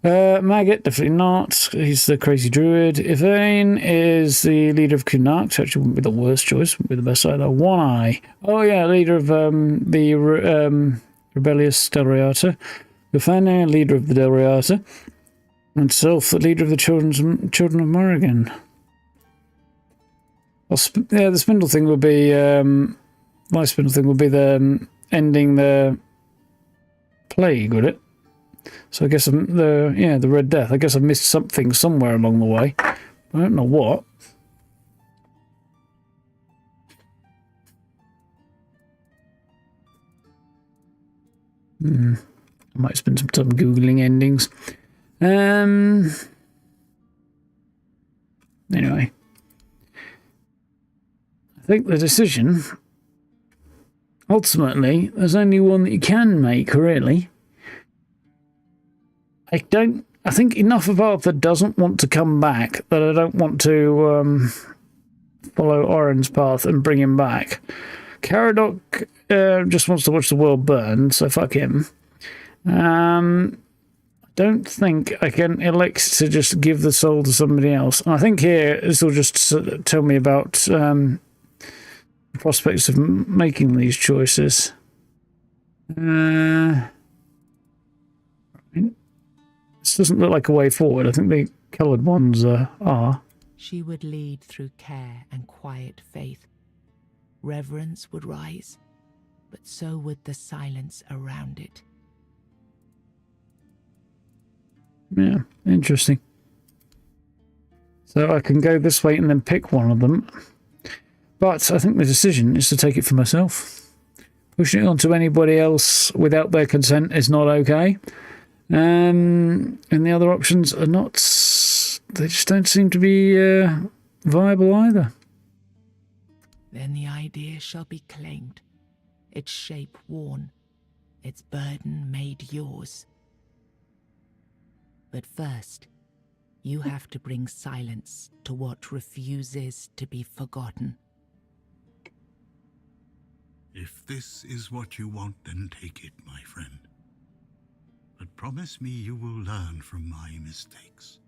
Maggot, definitely not. He's the crazy druid. Yvain is the leader of Kunark. Actually, wouldn't be the worst choice. Wouldn't be the best either. One Eye. Oh, yeah, leader of the rebellious Delriata. Gafania, leader of the Delriata. And Self, the leader of the children of Morrigan. Yeah, the spindle thing would be... my spindle thing would be the ending the plague, would it? So I guess the Red Death. I guess I missed something somewhere along the way. I don't know what. I might spend some time Googling endings. Anyway. I think the decision... Ultimately, there's only one that you can make, really. I think enough of Arthur doesn't want to come back that I don't want to follow Oren's path and bring him back. Caradoc just wants to watch the world burn, so fuck him. I don't think I can elect to just give the soul to somebody else. And I think here, this will just tell me about the prospects of making these choices. This doesn't look like a way forward. I think the coloured ones are. She would lead through care and quiet faith. Reverence would rise, but so would the silence around it. Yeah, interesting. So I can go this way and then pick one of them. But I think the decision is to take it for myself. Pushing it onto anybody else without their consent is not okay. And the other options are not... They just don't seem to be viable either. Then the idea shall be claimed, its shape worn, its burden made yours. But first, you have to bring silence to what refuses to be forgotten. If this is what you want, then take it, my friend. But promise me you will learn from my mistakes.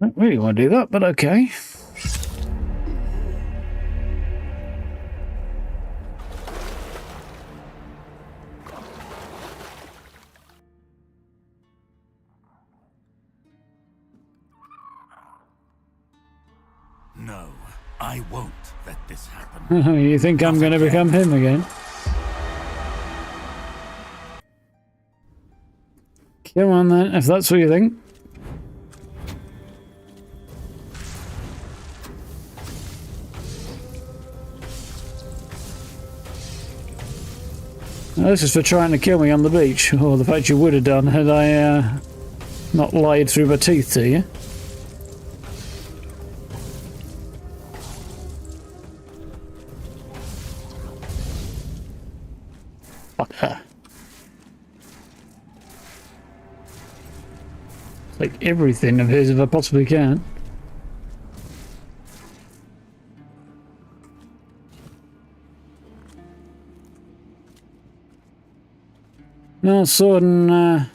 I don't really want to do that, but okay. No, I won't let this happen. You think I'm going to become him again? Come on then, if that's what you think. Now, this is for trying to kill me on the beach, or the fact you would have done had I not lied through my teeth to you. Fuck her. So Take everything of his if I possibly can. No sword and I've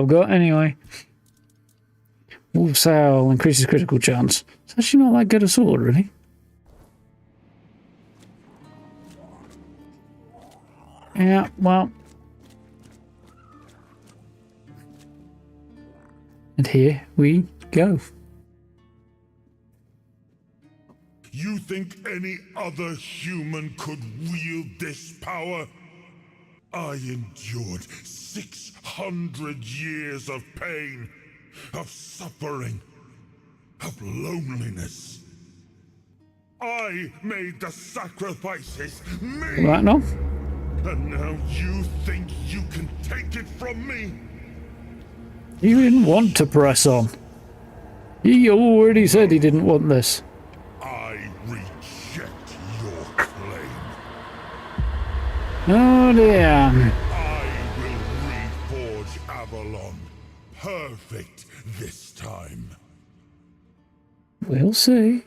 got anyway. Wolf's Howl increases critical chance. It's actually not that good a sword, really. Yeah, well. And here we go. You think any other human could wield this power? I endured 600 years of pain, of suffering, of loneliness. I made the sacrifices, me! Right now? And now you think you can take it from me? He didn't want to press on. He already said he didn't want this. I reject your claim. Oh dear. I will reforge Avalon. Perfect this time. We'll see.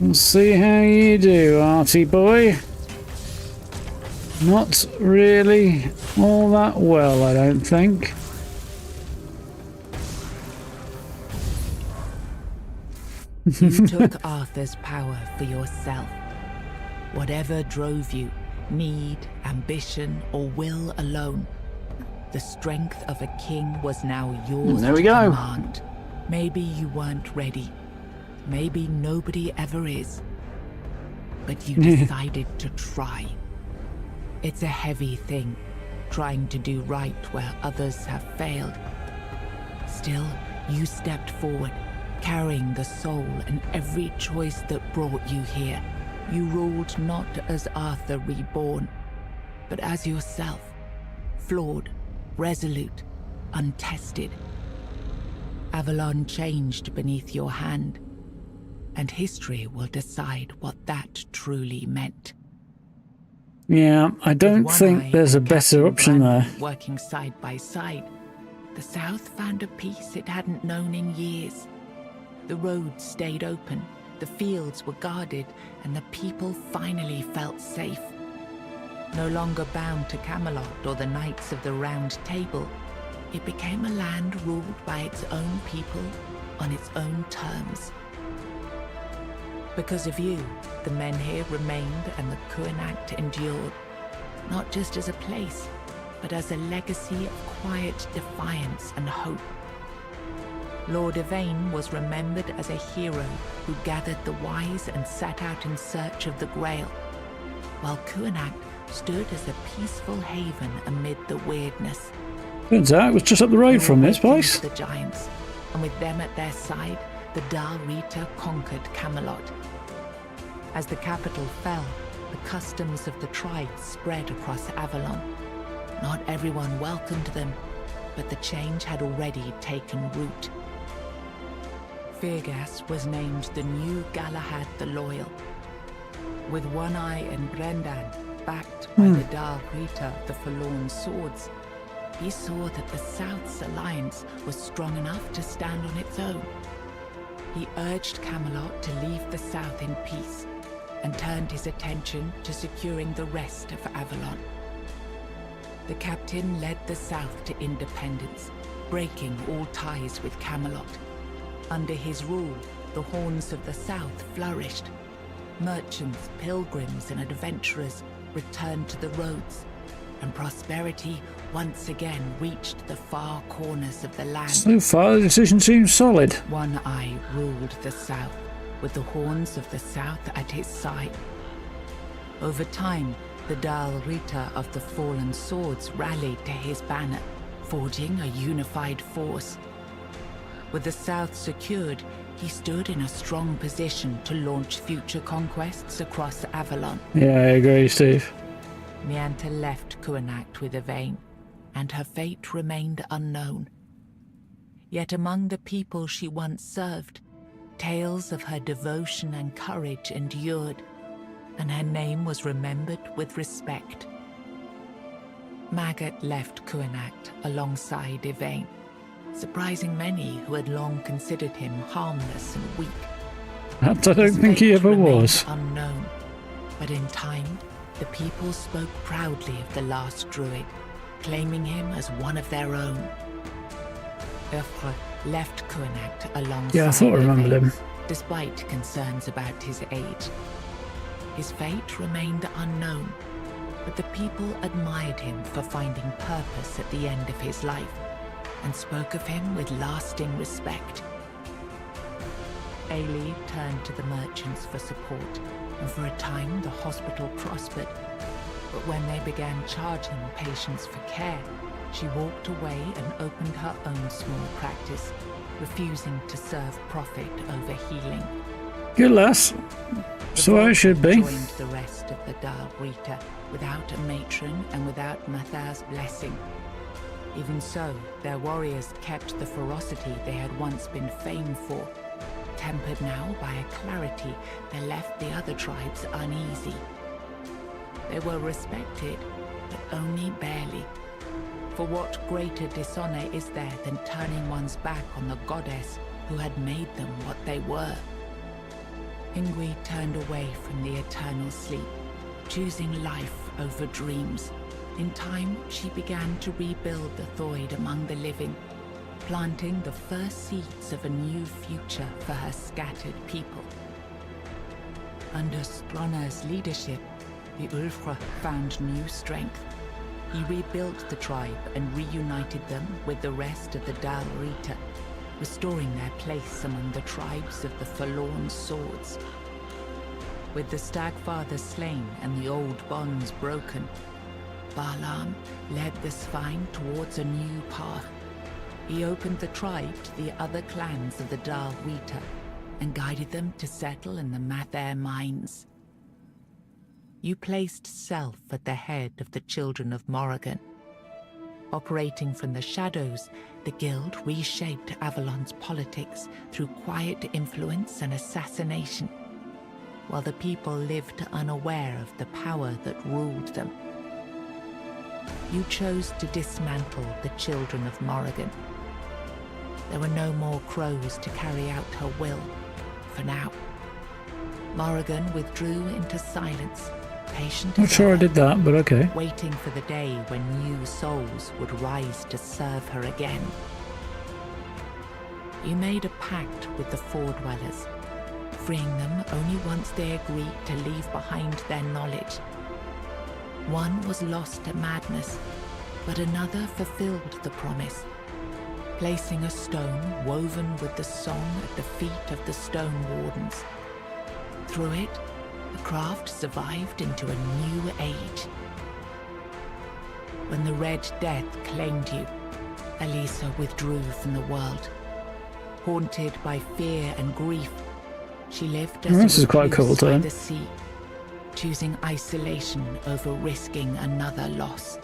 We'll see how you do, Artie boy. Not really all that well, I don't think. You took Arthur's power for yourself. Whatever drove you, need, ambition, or will alone, the strength of a king was now yours There we to go. command. Maybe you weren't ready. Maybe nobody ever is. But you decided to try. It's a heavy thing, trying to do right where others have failed. Still, you stepped forward, carrying the soul and every choice that brought you here. You ruled not as Arthur reborn, but as yourself, flawed, resolute, untested. Avalon changed beneath your hand, and history will decide what that truly meant. Yeah, I don't With one think eye there's a and better Captain option there. Brandon working side by side, the South found a peace it hadn't known in years. The roads stayed open, the fields were guarded, and the people finally felt safe. No longer bound to Kamelot or the Knights of the Round Table, it became a land ruled by its own people on its own terms. Because of you, the men here remained and the Kuanact endured, not just as a place, but as a legacy of quiet defiance and hope. Lord Yvain was remembered as a hero who gathered the wise and set out in search of the Grail, while Kuanact stood as a peaceful haven amid the Wyrdness. Turns out it was just up the road from this place. The giants, and with them at their side, the Darth conquered Kamelot. As the capital fell, the customs of the tribes spread across Avalon. Not everyone welcomed them, but the change had already taken root. Firgas was named the new Galahad the Loyal. With One Eye and Brendan backed by the Darth the Forlorn Swords, he saw that the South's alliance was strong enough to stand on its own. He urged Kamelot to leave the South in peace and turned his attention to securing the rest of Avalon. The captain led the South to independence, breaking all ties with Kamelot. Under his rule, the Horns of the South flourished. Merchants, pilgrims, and adventurers returned to the roads, and prosperity once again reached the far corners of the land. So far, the decision seems solid. One Eye ruled the South, with the Horns of the South at his side. Over time, the Darth of the Fallen Swords rallied to his banner, forging a unified force. With the south secured, he stood in a strong position to launch future conquests across Avalon. Yeah, I agree, Steve. Nianta left Kuanacht with Yvain, and her fate remained unknown. Yet among the people she once served, tales of her devotion and courage endured, and her name was remembered with respect. Maggot left Kuanacht alongside Yvain, surprising many who had long considered him harmless and weak. Perhaps I don't His think he fate ever remained was. unknown, but in time, the people spoke proudly of the last druid, claiming him as one of their own. Urfre left Kuanacht alongside Yeah, I thought I remembered Yvain, him. despite concerns about his age. His fate remained unknown, but the people admired him for finding purpose at the end of his life, and spoke of him with lasting respect. Ailey turned to the merchants for support, and for a time the hospital prospered. But when they began charging patients for care, she walked away and opened her own small practice, refusing to serve profit over healing. Good lass. The So I should be. joined the rest of the Dal Rita without a matron and without Mathar's blessing. Even so, their warriors kept the ferocity they had once been famed for, tempered now by a clarity that left the other tribes uneasy. They were respected, but only barely. For what greater dishonor is there than turning one's back on the goddess who had made them what they were? Ingui turned away from the eternal sleep, choosing life over dreams. In time, she began to rebuild the Thoid among the living, planting the first seeds of a new future for her scattered people. Under Stronner's leadership, the Ulfra found new strength. He rebuilt the tribe and reunited them with the rest of the Dal Rita, restoring their place among the tribes of the Forlorn Swords. With the Stagfather slain and the old bonds broken, Balaam led the Svine towards a new path. He opened the tribe to the other clans of the Dal Rita and guided them to settle in the Mather mines. You placed self at the head of the Children of Morrigan. Operating from the shadows, the Guild reshaped Avalon's politics through quiet influence and assassination, while the people lived unaware of the power that ruled them. You chose to dismantle the Children of Morrigan. There were no more crows to carry out her will, for now. Morrigan withdrew into silence, patient Not as sure I ever, did that, but okay. waiting for the day when new souls would rise to serve her again. You made a pact with the Fore-Dwellers, freeing them only once they agreed to leave behind their knowledge. One was lost to madness, but another fulfilled the promise, placing a stone woven with the song at the feet of the Stone Wardens. Through it, the craft survived into a new age. When the Red Death claimed you, Elisa withdrew from the world. Haunted by fear and grief, she lived as This a is quite cool, recluse by Dan. the sea, choosing isolation over risking another loss.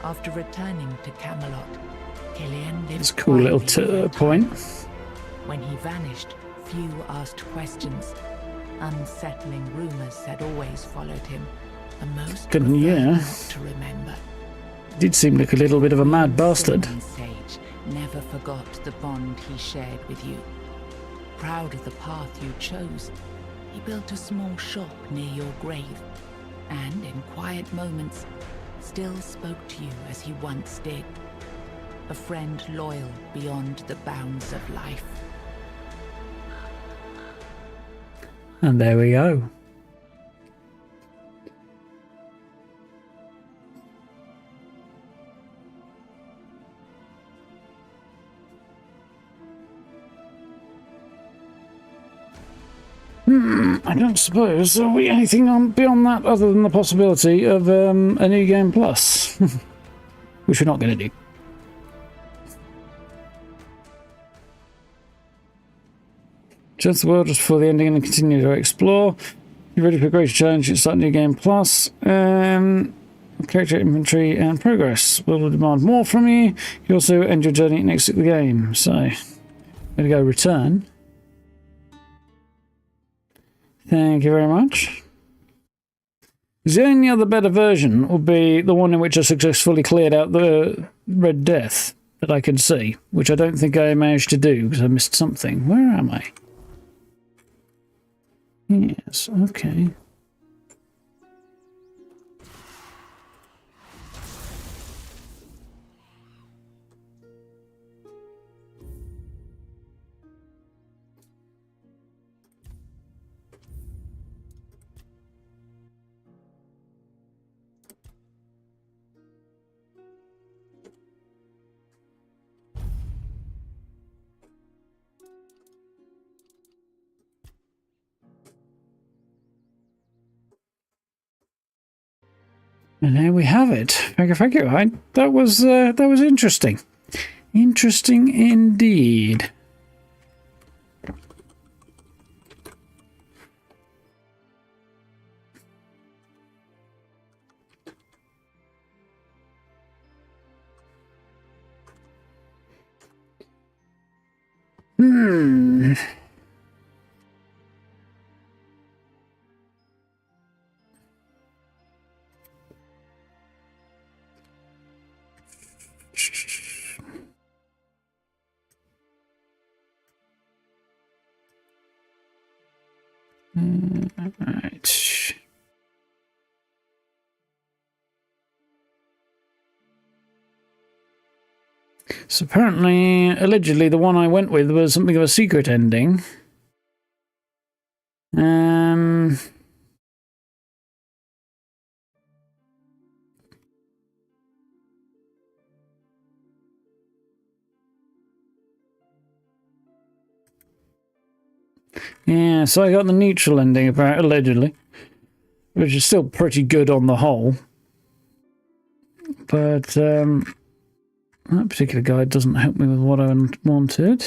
After returning to Kamelot, Killian lived It's a cool little quietly for a time. point. When he vanished, few asked questions. Unsettling rumors had always followed him, and most Good, preferred yeah. not to remember. Did seem like a little bit of a mad bastard. Cinnamon Sage never forgot the bond he shared with you. Proud of the path you chose, he built a small shop near your grave, and in quiet moments, still spoke to you as he once did. A friend loyal beyond the bounds of life. And there we go. I don't suppose are we anything on beyond that other than the possibility of a new game plus. which we're not going to do. Just the world just before the ending and continue to explore. You're ready for a greater challenge. It's like New Game Plus. Character inventory and progress will demand more from you. You also end your journey and exit the game. So, I'm going to go return. Thank you very much. The only other better version would be the one in which I successfully cleared out the Red Death that I can see, which I don't think I managed to do because I missed something. Where am I? Yes, okay. And there we have it. Thank you. That was interesting. Interesting indeed. Right. So apparently, allegedly, the one I went with was something of a secret ending. Yeah, so I got the neutral ending, apparently, allegedly, which is still pretty good on the whole. But that particular guide doesn't help me with what I wanted.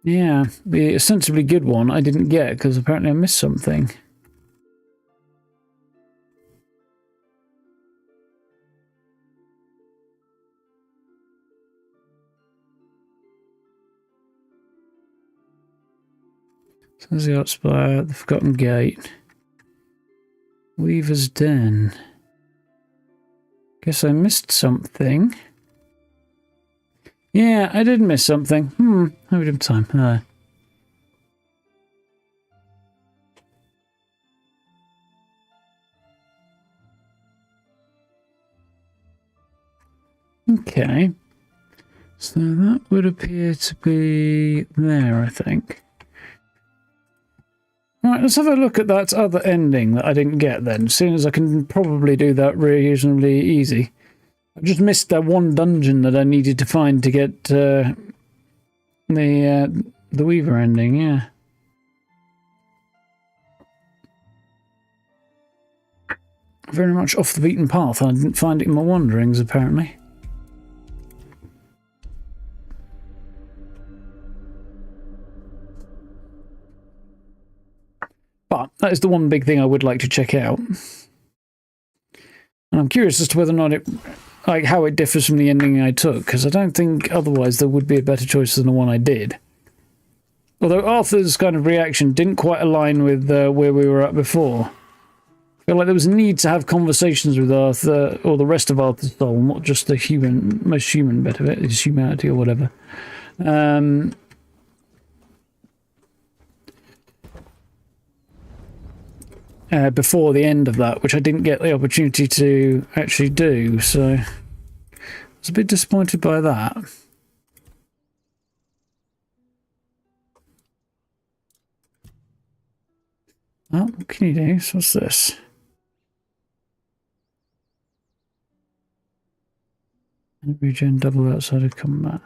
Yeah, the ostensibly good one I didn't get because apparently I missed something. There's the Art Spire, the Forgotten Gate, Weaver's Den. Guess I missed something. Yeah, I did miss something. How we have time? Okay. So that would appear to be there, I think. Right, let's have a look at that other ending that I didn't get then, seeing as I can probably do that reasonably easy. I just missed that one dungeon that I needed to find to get the Weaver ending, yeah. Very much off the beaten path. I didn't find it in my wanderings, apparently. But that is the one big thing I would like to check out. And I'm curious as to whether or not it, like, how it differs from the ending I took, because I don't think otherwise there would be a better choice than the one I did. Although Arthur's kind of reaction didn't quite align with where we were at before. I feel like there was a need to have conversations with Arthur, or the rest of Arthur's soul, not just the most human bit of it, his humanity or whatever. Before the end of that, which I didn't get the opportunity to actually do, so I was a bit disappointed by that. Oh, what can you do? So what's this? Regen double outside of combat.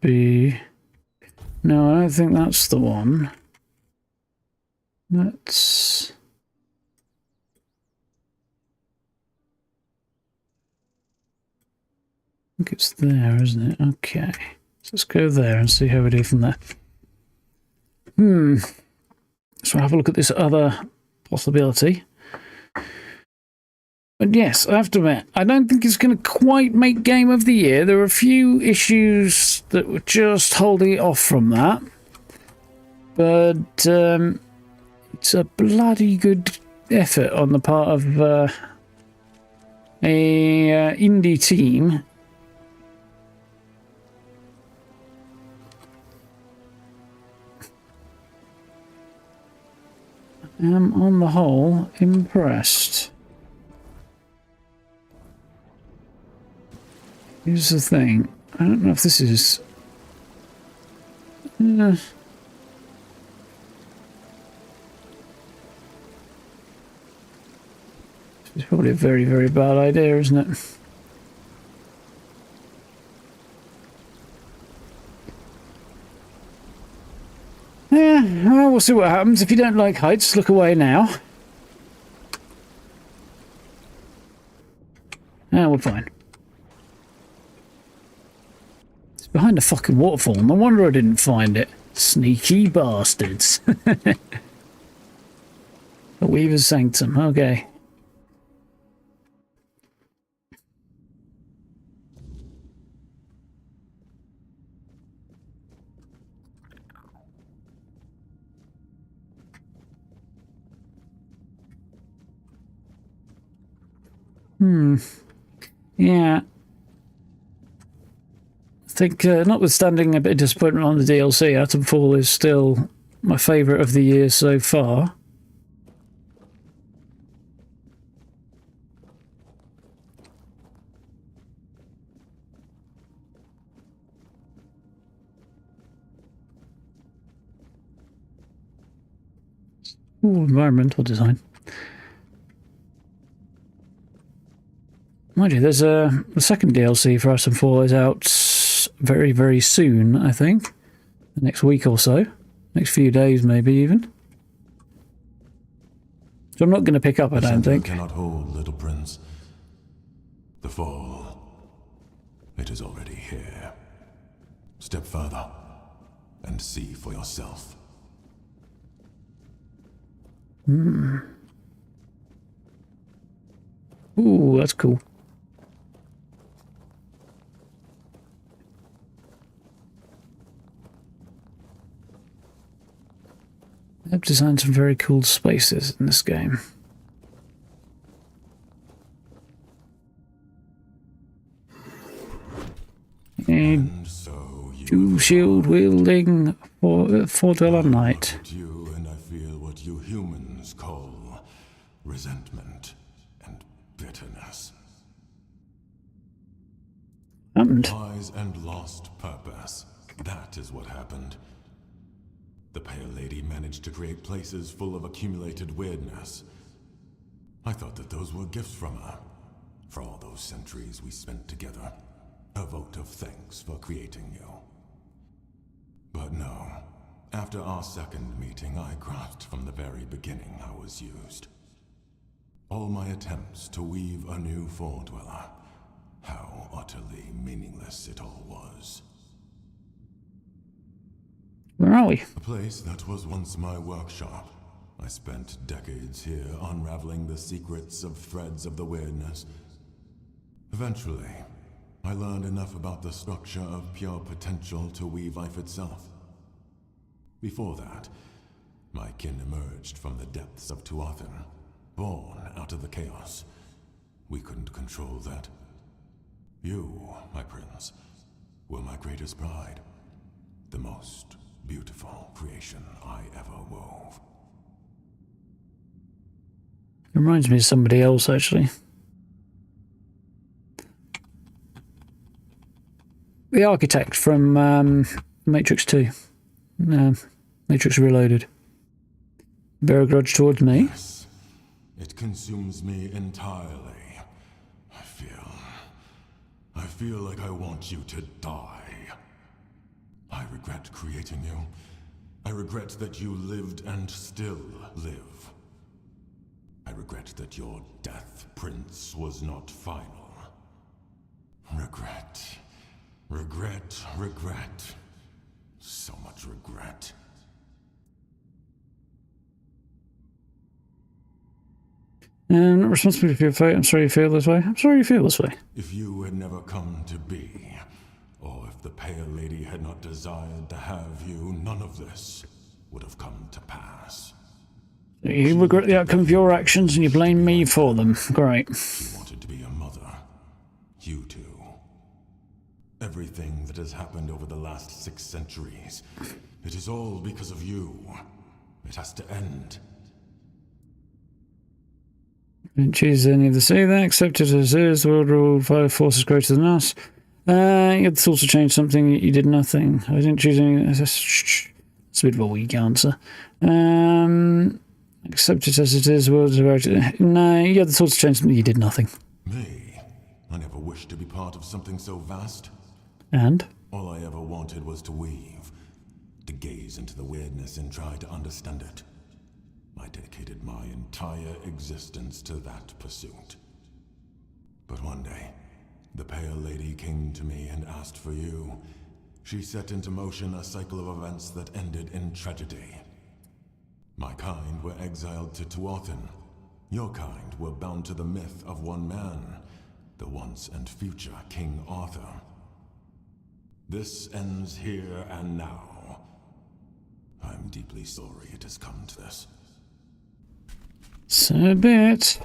be... No, I don't think that's the one. That's... I think it's there, isn't it? Okay. So let's go there and see how we do from there. So have a look at this other possibility. But yes, I have to admit, I don't think it's going to quite make Game of the Year. There are a few issues that were just holding it off from that. But it's a bloody good effort on the part of a indie team. I'm, on the whole, impressed. Here's the thing. I don't know if this is... It's probably a very, very bad idea, isn't it? Yeah, well, we'll see what happens. If you don't like heights, look away now. Ah, we're fine. It's behind a fucking waterfall. No wonder I didn't find it. Sneaky bastards. A Weaver's Sanctum. Okay. Yeah. I think, notwithstanding a bit of disappointment on the DLC, Atomfall is still my favourite of the year so far. Ooh, environmental design. Mind you, there's the second DLC for Atomfall is out very, very soon, I think. The next week or so. Next few days, maybe even. So I'm not going to pick up, I don't think. Cannot hold, little prince. The fall, it is already here. Step further and see for yourself. Ooh, that's cool. They've designed some very cool spaces in this game. And so Dual shield wielding Fore-Dweller knight. You and I feel what you humans call resentment and bitterness. Lies and lost purpose. That is what happened. The Pale Lady managed to create places full of accumulated weirdness. I thought that those were gifts from her, for all those centuries we spent together. A vote of thanks for creating you. But no. After our second meeting, I grasped from the very beginning I was used. All my attempts to weave a new Fore-Dweller, how utterly meaningless it all was. Where are we? A place that was once my workshop. I spent decades here unraveling the secrets of threads of the weirdness. Eventually, I learned enough about the structure of pure potential to weave life itself. Before that, my kin emerged from the depths of Tuathan, born out of the chaos. We couldn't control that. You, my prince, were my greatest pride. The most beautiful creation I ever wove. It reminds me of somebody else, actually. The architect from Matrix 2. Matrix Reloaded. Bear a grudge towards me? Yes, it consumes me entirely. I feel like I want you to die. I regret creating you. I regret that you lived and still live. I regret that your death, Prince, was not final. Regret. Regret. Regret. So much regret. Not responsible for your fate. I'm sorry you feel this way. I'm sorry you feel this way. If you had never come to be, or if the Pale Lady had not desired to have you, none of this would have come to pass. You regret the outcome of your actions and you blame me for them. Great. She wanted to be a mother. You too. Everything that has happened over the last 6 centuries, it is all because of you. It has to end. Didn't choose any of the say that. Accept it as is. The world ruled by forces greater than us. You had the thought to change something. You did nothing. I didn't choose any. It's a bit of a weak answer. Accept it as it is. Words about it. No, you had the thought to change something. You did nothing. Me? I never wished to be part of something so vast. And? All I ever wanted was to weave, to gaze into the weirdness and try to understand it. I dedicated my entire existence to that pursuit. But one day, the Pale Lady came to me and asked for you. She set into motion a cycle of events that ended in tragedy. My kind were exiled to Tuathan. Your kind were bound to the myth of one man, the once and future King Arthur. This ends here and now. I'm deeply sorry it has come to this. So a bit.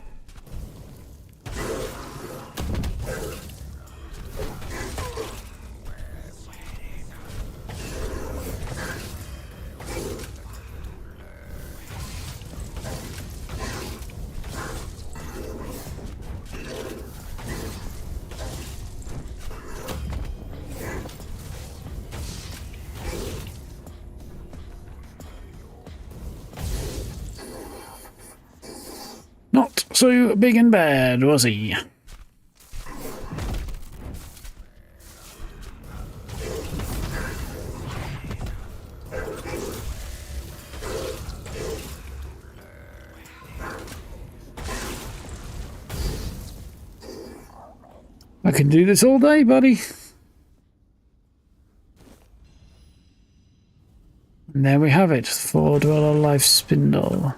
Not so big and bad, was he? I can do this all day, buddy. And there we have it, Fore-Dweller Life Spindle.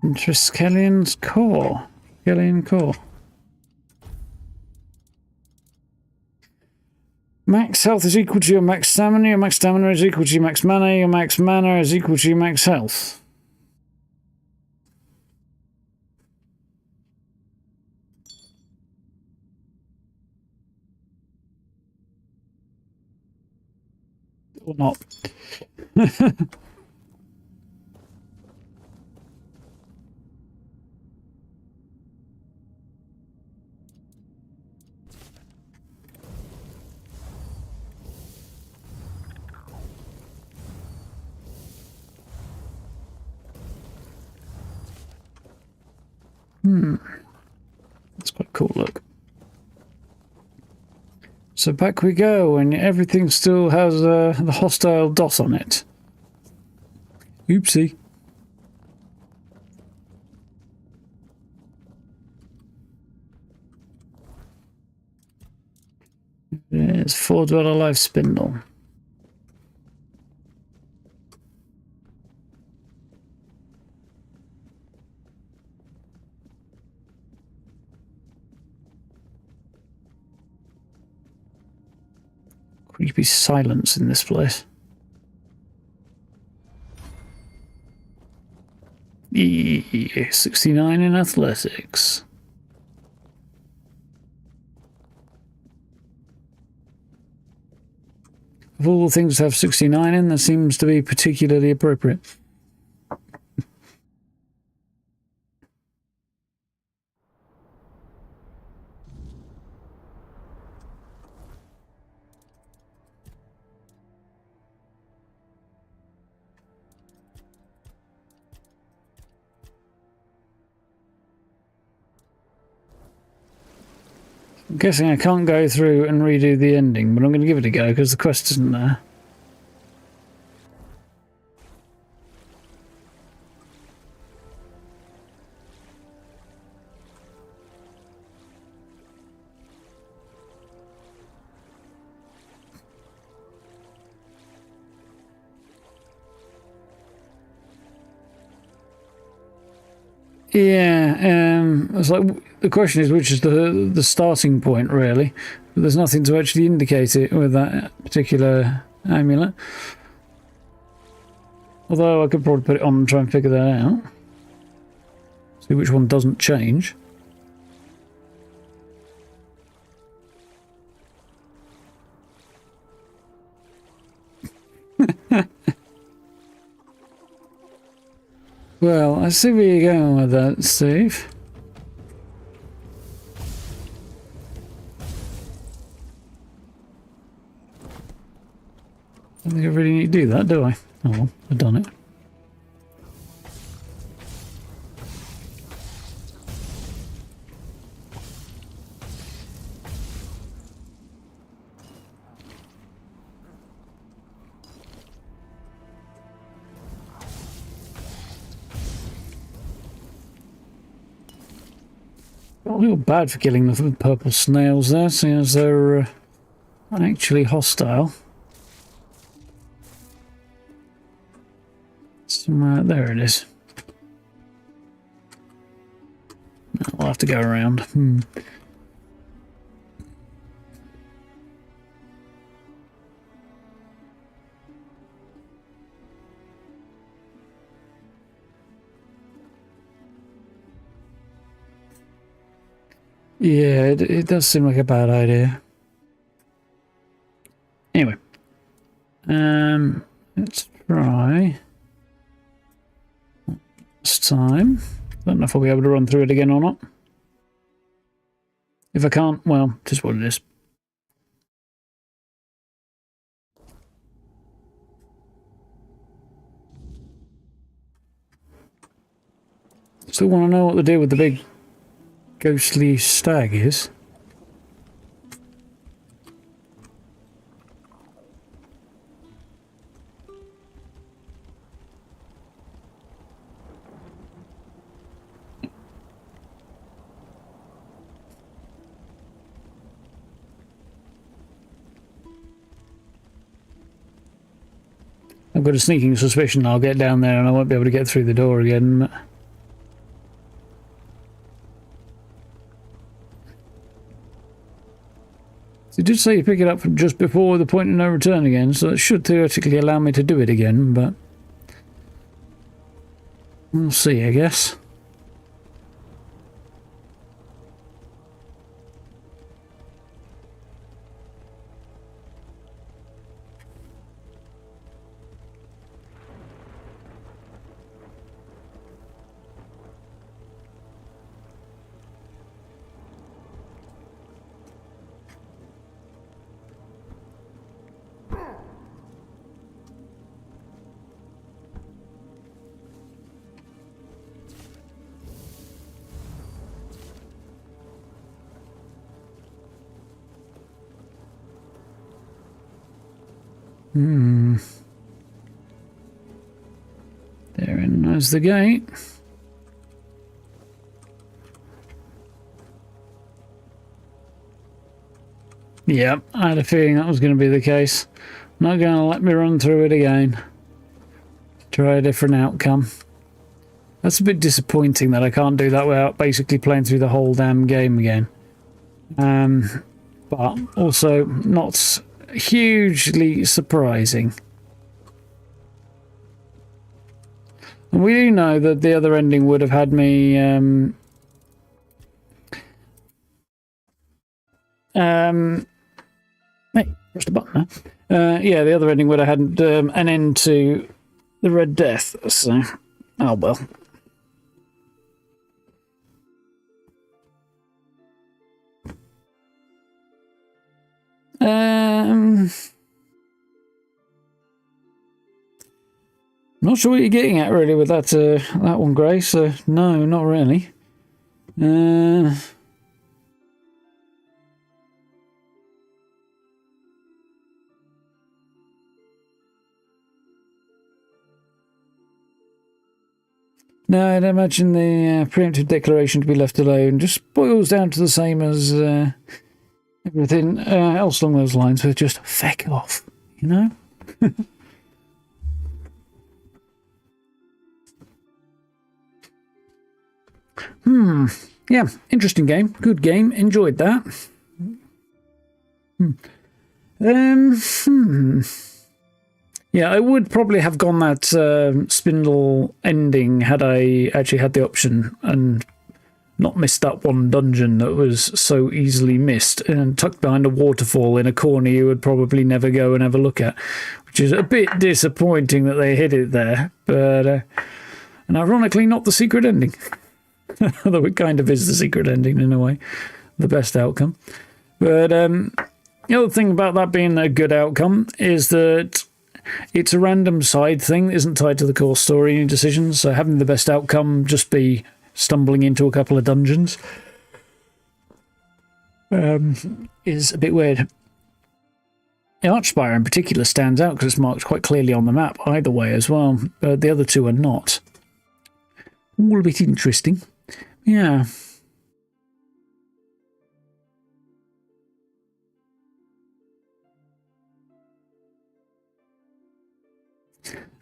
Triskelian's core. Triskelian core. Max health is equal to your max stamina. Your max stamina is equal to your max mana. Your max mana is equal to your max health. Or not. That's quite cool, look. So back we go, and everything still has the hostile dot on it. Oopsie. There's Fore-Dweller Life Spindle. Creepy silence in this place. 69 in athletics. Of all the things to have 69 in, that seems to be particularly appropriate. I'm guessing I can't go through and redo the ending, but I'm going to give it a go because the quest isn't there. Yeah, it's like the question is which is the starting point really, but there's nothing to actually indicate it with that particular amulet. Although I could probably put it on and try and figure that out. See which one doesn't change. Well, I see where you're going with that, Steve. I don't think I really need to do that, do I? Oh well, I've done it. I feel bad for killing the purple snails there, seeing as they're actually hostile. There it is. I'll have to go around. Yeah, it does seem like a bad idea. Anyway, let's try this time. Don't know if I'll be able to run through it again or not. If I can't, well, just what it is. Still want to know what the deal with the big ghostly stag is. I've got a sneaking suspicion I'll get down there and I won't be able to get through the door again. It did say you pick it up from just before the point of no return again, so it should theoretically allow me to do it again, but we'll see, I guess. There's the gate. Yep, I had a feeling that was going to be the case. Not going to let me run through it again. Try a different outcome. That's a bit disappointing that I can't do that without basically playing through the whole damn game again. But also not hugely surprising. And we do know that the other ending would have had me hey, press the button now. Yeah, the other ending would have had an end to the Red Death, so oh well. Not sure what you're getting at really with that that one, Grace. No, not really. No, I'd imagine the preemptive declaration to be left alone just boils down to the same as everything else along those lines, with just feck off, you know? Yeah, interesting game. Good game. Enjoyed that. Yeah, I would probably have gone that spindle ending had I actually had the option and not missed that one dungeon that was so easily missed and tucked behind a waterfall in a corner you would probably never go and have a look at, which is a bit disappointing that they hid it there. But and ironically, not the secret ending. Although it kind of is the secret ending in a way, the best outcome. But the other thing about that being a good outcome is that it's a random side thing that isn't tied to the core story and decisions, so having the best outcome just be stumbling into a couple of dungeons is a bit weird. Archspire in particular stands out because it's marked quite clearly on the map either way as well, but the other two are not. All a bit interesting. Yeah.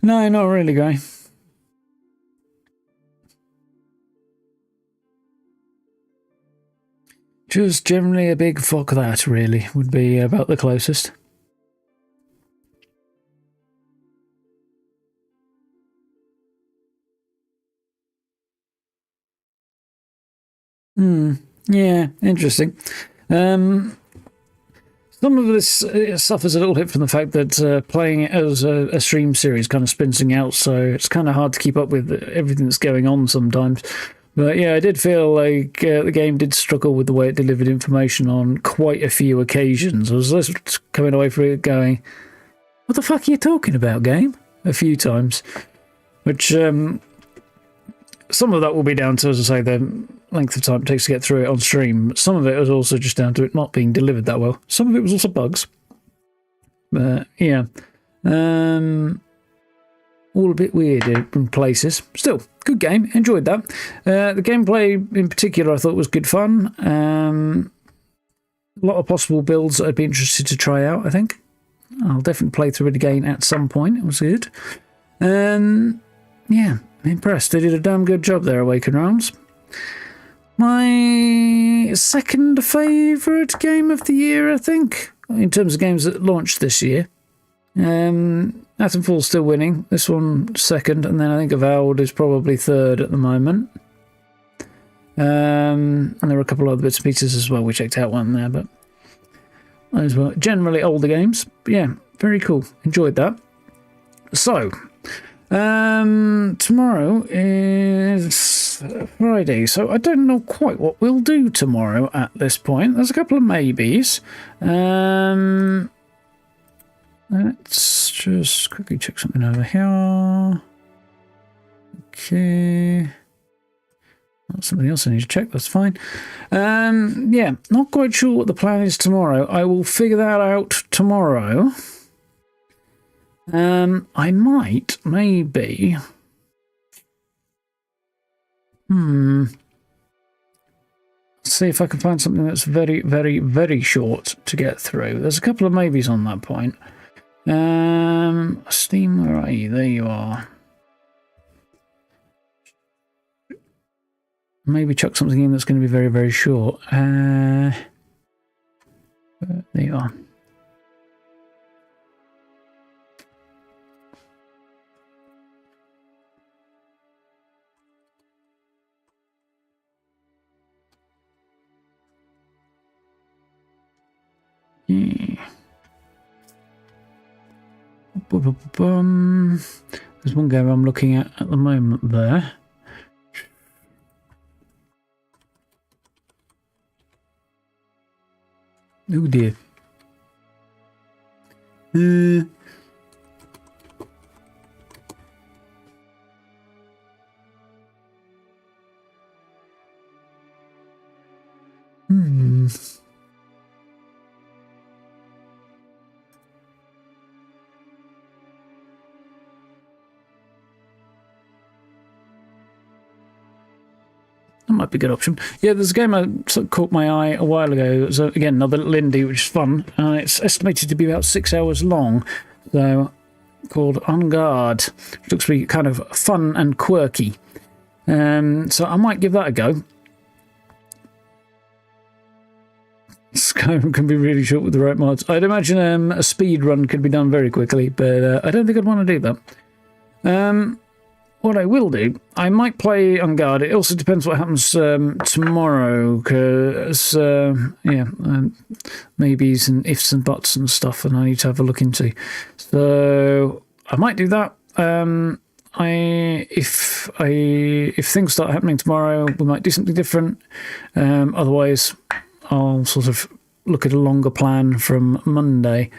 No, not really, Guy. Just generally a big fuck that, really, would be about the closest. Yeah, interesting. Some of this suffers a little bit from the fact that playing it as a stream series kind of spinning out, so it's kind of hard to keep up with everything that's going on sometimes. But yeah, I did feel like the game did struggle with the way it delivered information on quite a few occasions. I was just coming away from it going, what the fuck are you talking about, game? A few times. Which, some of that will be down to, as I say, the length of time it takes to get through it on stream. Some of it was also just down to it not being delivered that well. Some of it was also bugs. But, yeah. All a bit weird in places. Still, good game. Enjoyed that. The gameplay in particular I thought was good fun. A lot of possible builds that I'd be interested to try out, I think. I'll definitely play through it again at some point. It was good. Yeah, impressed. They did a damn good job there, Awaken Realms. My second favourite game of the year, I think, in terms of games that launched this year. Atomfall's still winning. This one second, and then I think Avowed is probably third at the moment. And there were a couple of other bits and pieces as well. We checked out one there, but those were generally older games. But yeah, very cool. Enjoyed that. So, tomorrow is Friday, so I don't know quite what we'll do tomorrow at this point. There's a couple of maybes. Let's just quickly check something over here. Okay. That's something else I need to check. That's fine. Yeah, not quite sure what the plan is tomorrow. I will figure that out tomorrow. I might, maybe. See if I can find something that's very, very, very short to get through. There's a couple of maybes on that point. Steam, where are you? There you are. Maybe chuck something in that's going to be very, very short. There you are. Yeah. There's one game I'm looking at the moment there. Oh dear. That might be a good option. Yeah, there's a game that sort of caught my eye a while ago. So again, another little indie, which is fun. It's estimated to be about 6 hours long. So, called On Guard. Which looks to be kind of fun and quirky. So I might give that a go. Skyrim can be really short with the right mods. I'd imagine a speed run could be done very quickly, but I don't think I'd want to do that. What I will do, I might play On Guard. It also depends what happens tomorrow, because, maybes and ifs and buts and stuff, and I need to have a look into. So I might do that. If things start happening tomorrow, we might do something different. Otherwise, I'll sort of look at a longer plan from Monday.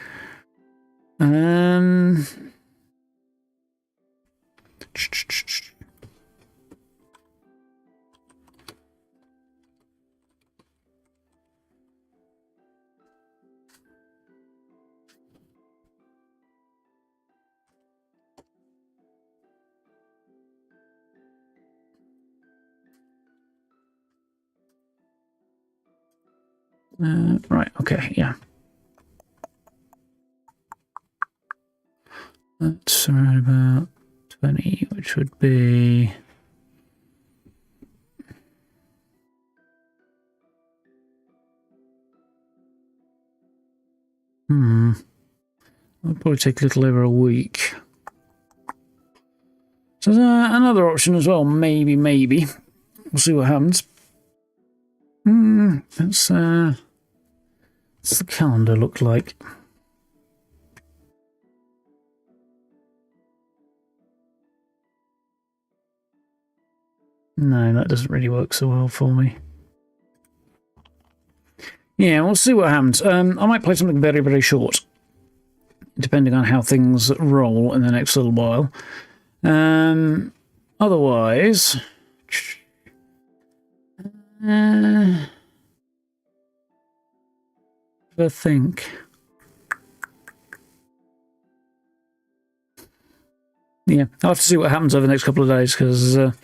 Right, okay, yeah. That's around about 20, which would be... It'll probably take a little over a week. So there's another option as well, maybe. We'll see what happens. What's the calendar look like? No, that doesn't really work so well for me. Yeah, we'll see what happens. I might play something very, very short, depending on how things roll in the next little while. Otherwise... I think. Yeah, I'll have to see what happens over the next couple of days, because I've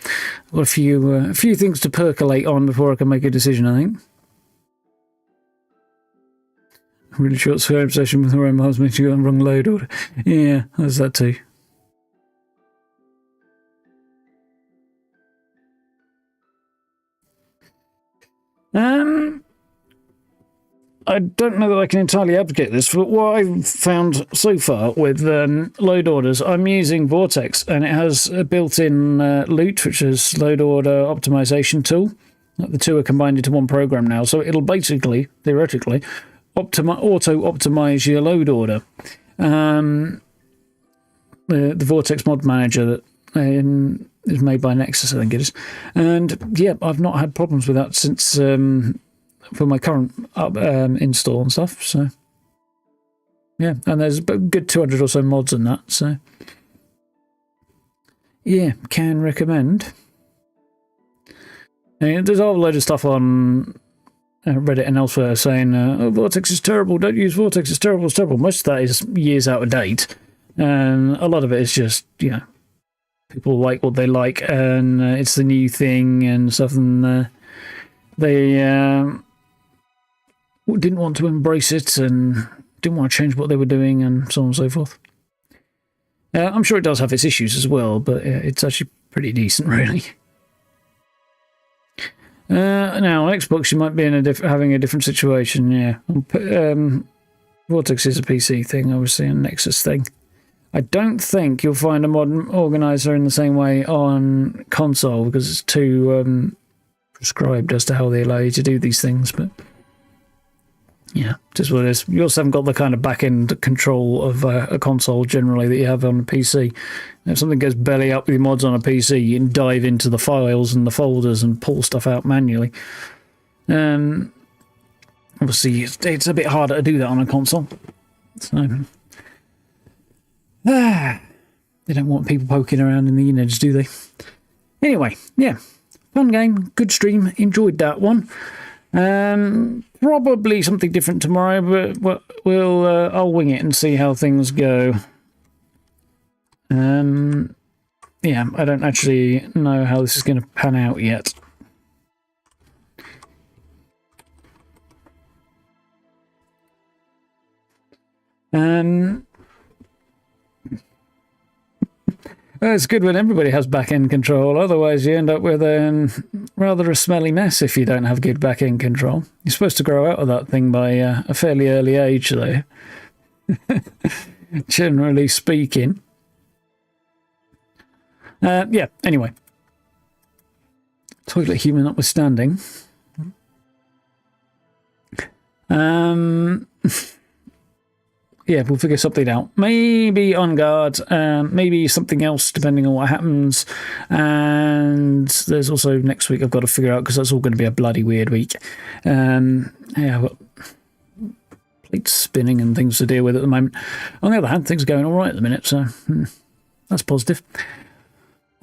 got a few things to percolate on before I can make a decision, I think. Really short Skyrim session with where I was making sure I'm wrong load order. Yeah, there's that too. I don't know that I can entirely advocate this, but what I've found so far with load orders, I'm using Vortex, and it has a built-in loot, which is load order optimization tool. The two are combined into one program now, so it'll basically, theoretically, auto-optimize your load order. The Vortex mod manager that is made by Nexus, I think it is. And yeah, I've not had problems with that since... for my current install and stuff, so yeah, and there's a good 200 or so mods in that, so yeah, can recommend. And there's a whole load of stuff on Reddit and elsewhere saying, oh, Vortex is terrible, don't use Vortex, it's terrible, it's terrible. Most of that is years out of date, and a lot of it is just, you know, people like what they like, and it's the new thing and stuff, and they didn't want to embrace it and didn't want to change what they were doing and so on and so forth. I'm sure it does have its issues as well, but it's actually pretty decent, really. Now, on Xbox, you might be in having a different situation, yeah. Vortex is a PC thing, obviously, and Nexus thing. I don't think you'll find a modern organizer in the same way on console, because it's too prescribed as to how they allow you to do these things, but... yeah, just what it is. You also haven't got the kind of back-end control of a console generally that you have on a PC. If something goes belly up with your mods on a PC, you can dive into the files and the folders and pull stuff out manually. Obviously, it's a bit harder to do that on a console. So, they don't want people poking around in the innards, do they? Anyway, yeah, fun game, good stream, enjoyed that one. Probably something different tomorrow, but I'll wing it and see how things go. Yeah, I don't actually know how this is going to pan out yet. Well, it's good when everybody has back-end control. Otherwise, you end up with rather a smelly mess if you don't have good back-end control. You're supposed to grow out of that thing by a fairly early age, though. Generally speaking. Yeah, anyway. Toilet human notwithstanding. Yeah, we'll figure something out. Maybe on guard, maybe something else, depending on what happens. And there's also next week I've got to figure out, because that's all going to be a bloody weird week. Yeah, I've got plates spinning and things to deal with at the moment. On the other hand, things are going all right at the minute, so that's positive.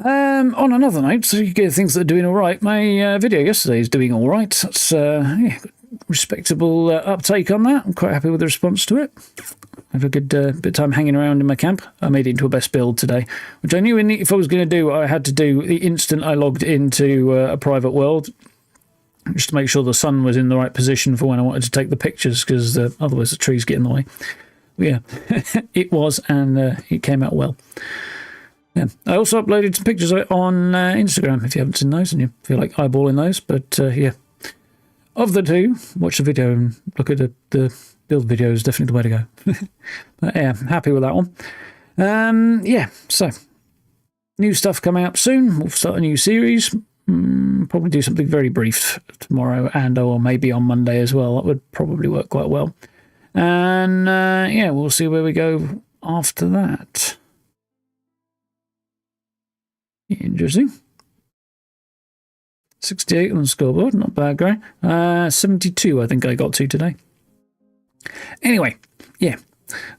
On another note, so you get things that are doing all right. My video yesterday is doing all right. That's yeah, respectable uptake on that. I'm quite happy with the response to it. I have a good bit of time hanging around in my camp. I made it into a best build today, which I knew if I was going to do, I had to do the instant I logged into a private world, just to make sure the sun was in the right position for when I wanted to take the pictures, because otherwise the trees get in the way. But yeah, it was, and it came out well. Yeah. I also uploaded some pictures on Instagram, if you haven't seen those and you feel like eyeballing those. But yeah, of the two, watch the video and look at the build video is definitely the way to go. But yeah, happy with that one. Yeah, so new stuff coming up soon. We'll start a new series. Probably do something very brief tomorrow or maybe on Monday as well. That would probably work quite well. And yeah, we'll see where we go after that. Interesting. 68 on the scoreboard, not bad, Gray. 72 I think I got to today. Anyway, yeah,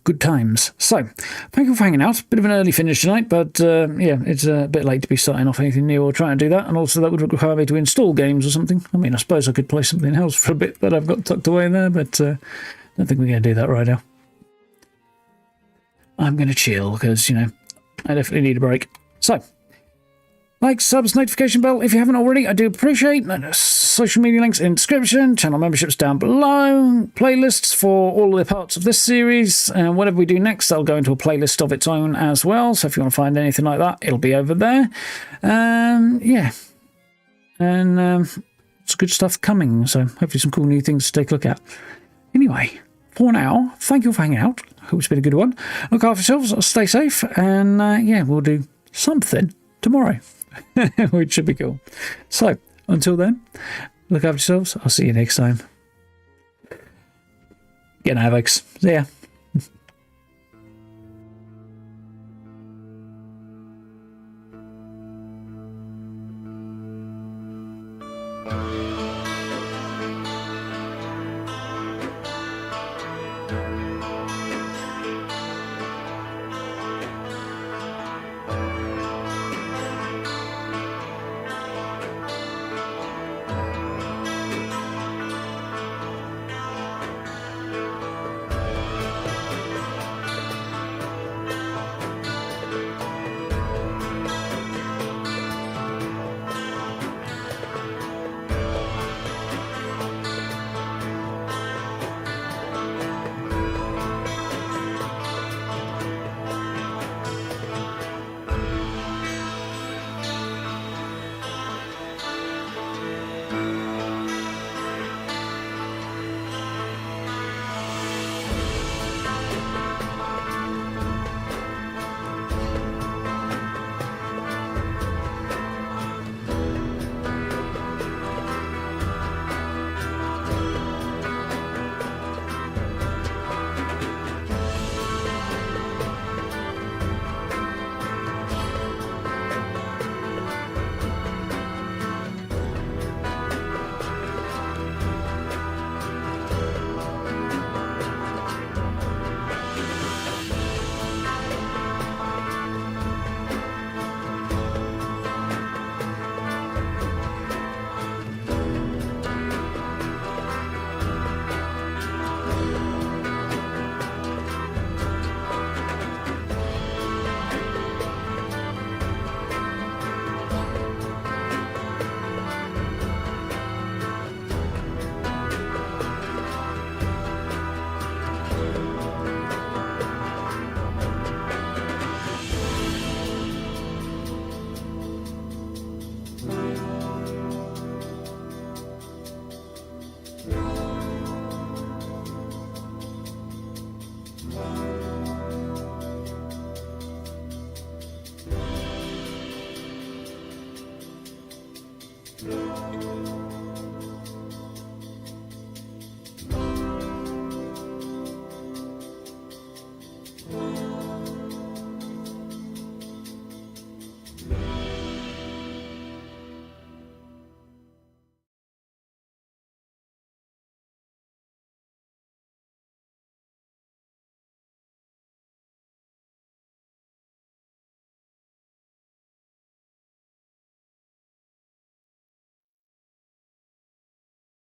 good times. So, thank you for hanging out. Bit of an early finish tonight, but yeah, it's a bit late to be starting off anything new or trying to do that, and also that would require me to install games or something. I mean, I suppose I could play something else for a bit that I've got tucked away in there, but I don't think we're going to do that right now. I'm going to chill, because, you know, I definitely need a break. So, like, subs, notification bell if you haven't already. I do appreciate. Social media links in description. Channel memberships down below. Playlists for all the parts of this series. And whatever we do next, that'll go into a playlist of its own as well. So if you want to find anything like that, it'll be over there. Yeah. And it's good stuff coming. So hopefully some cool new things to take a look at. Anyway, for now, thank you for hanging out. Hope it's been a good one. Look after yourselves. Stay safe. And yeah, we'll do something tomorrow. Which should be cool. So, until then, look after yourselves. I'll see you next time. Get havocs. See ya.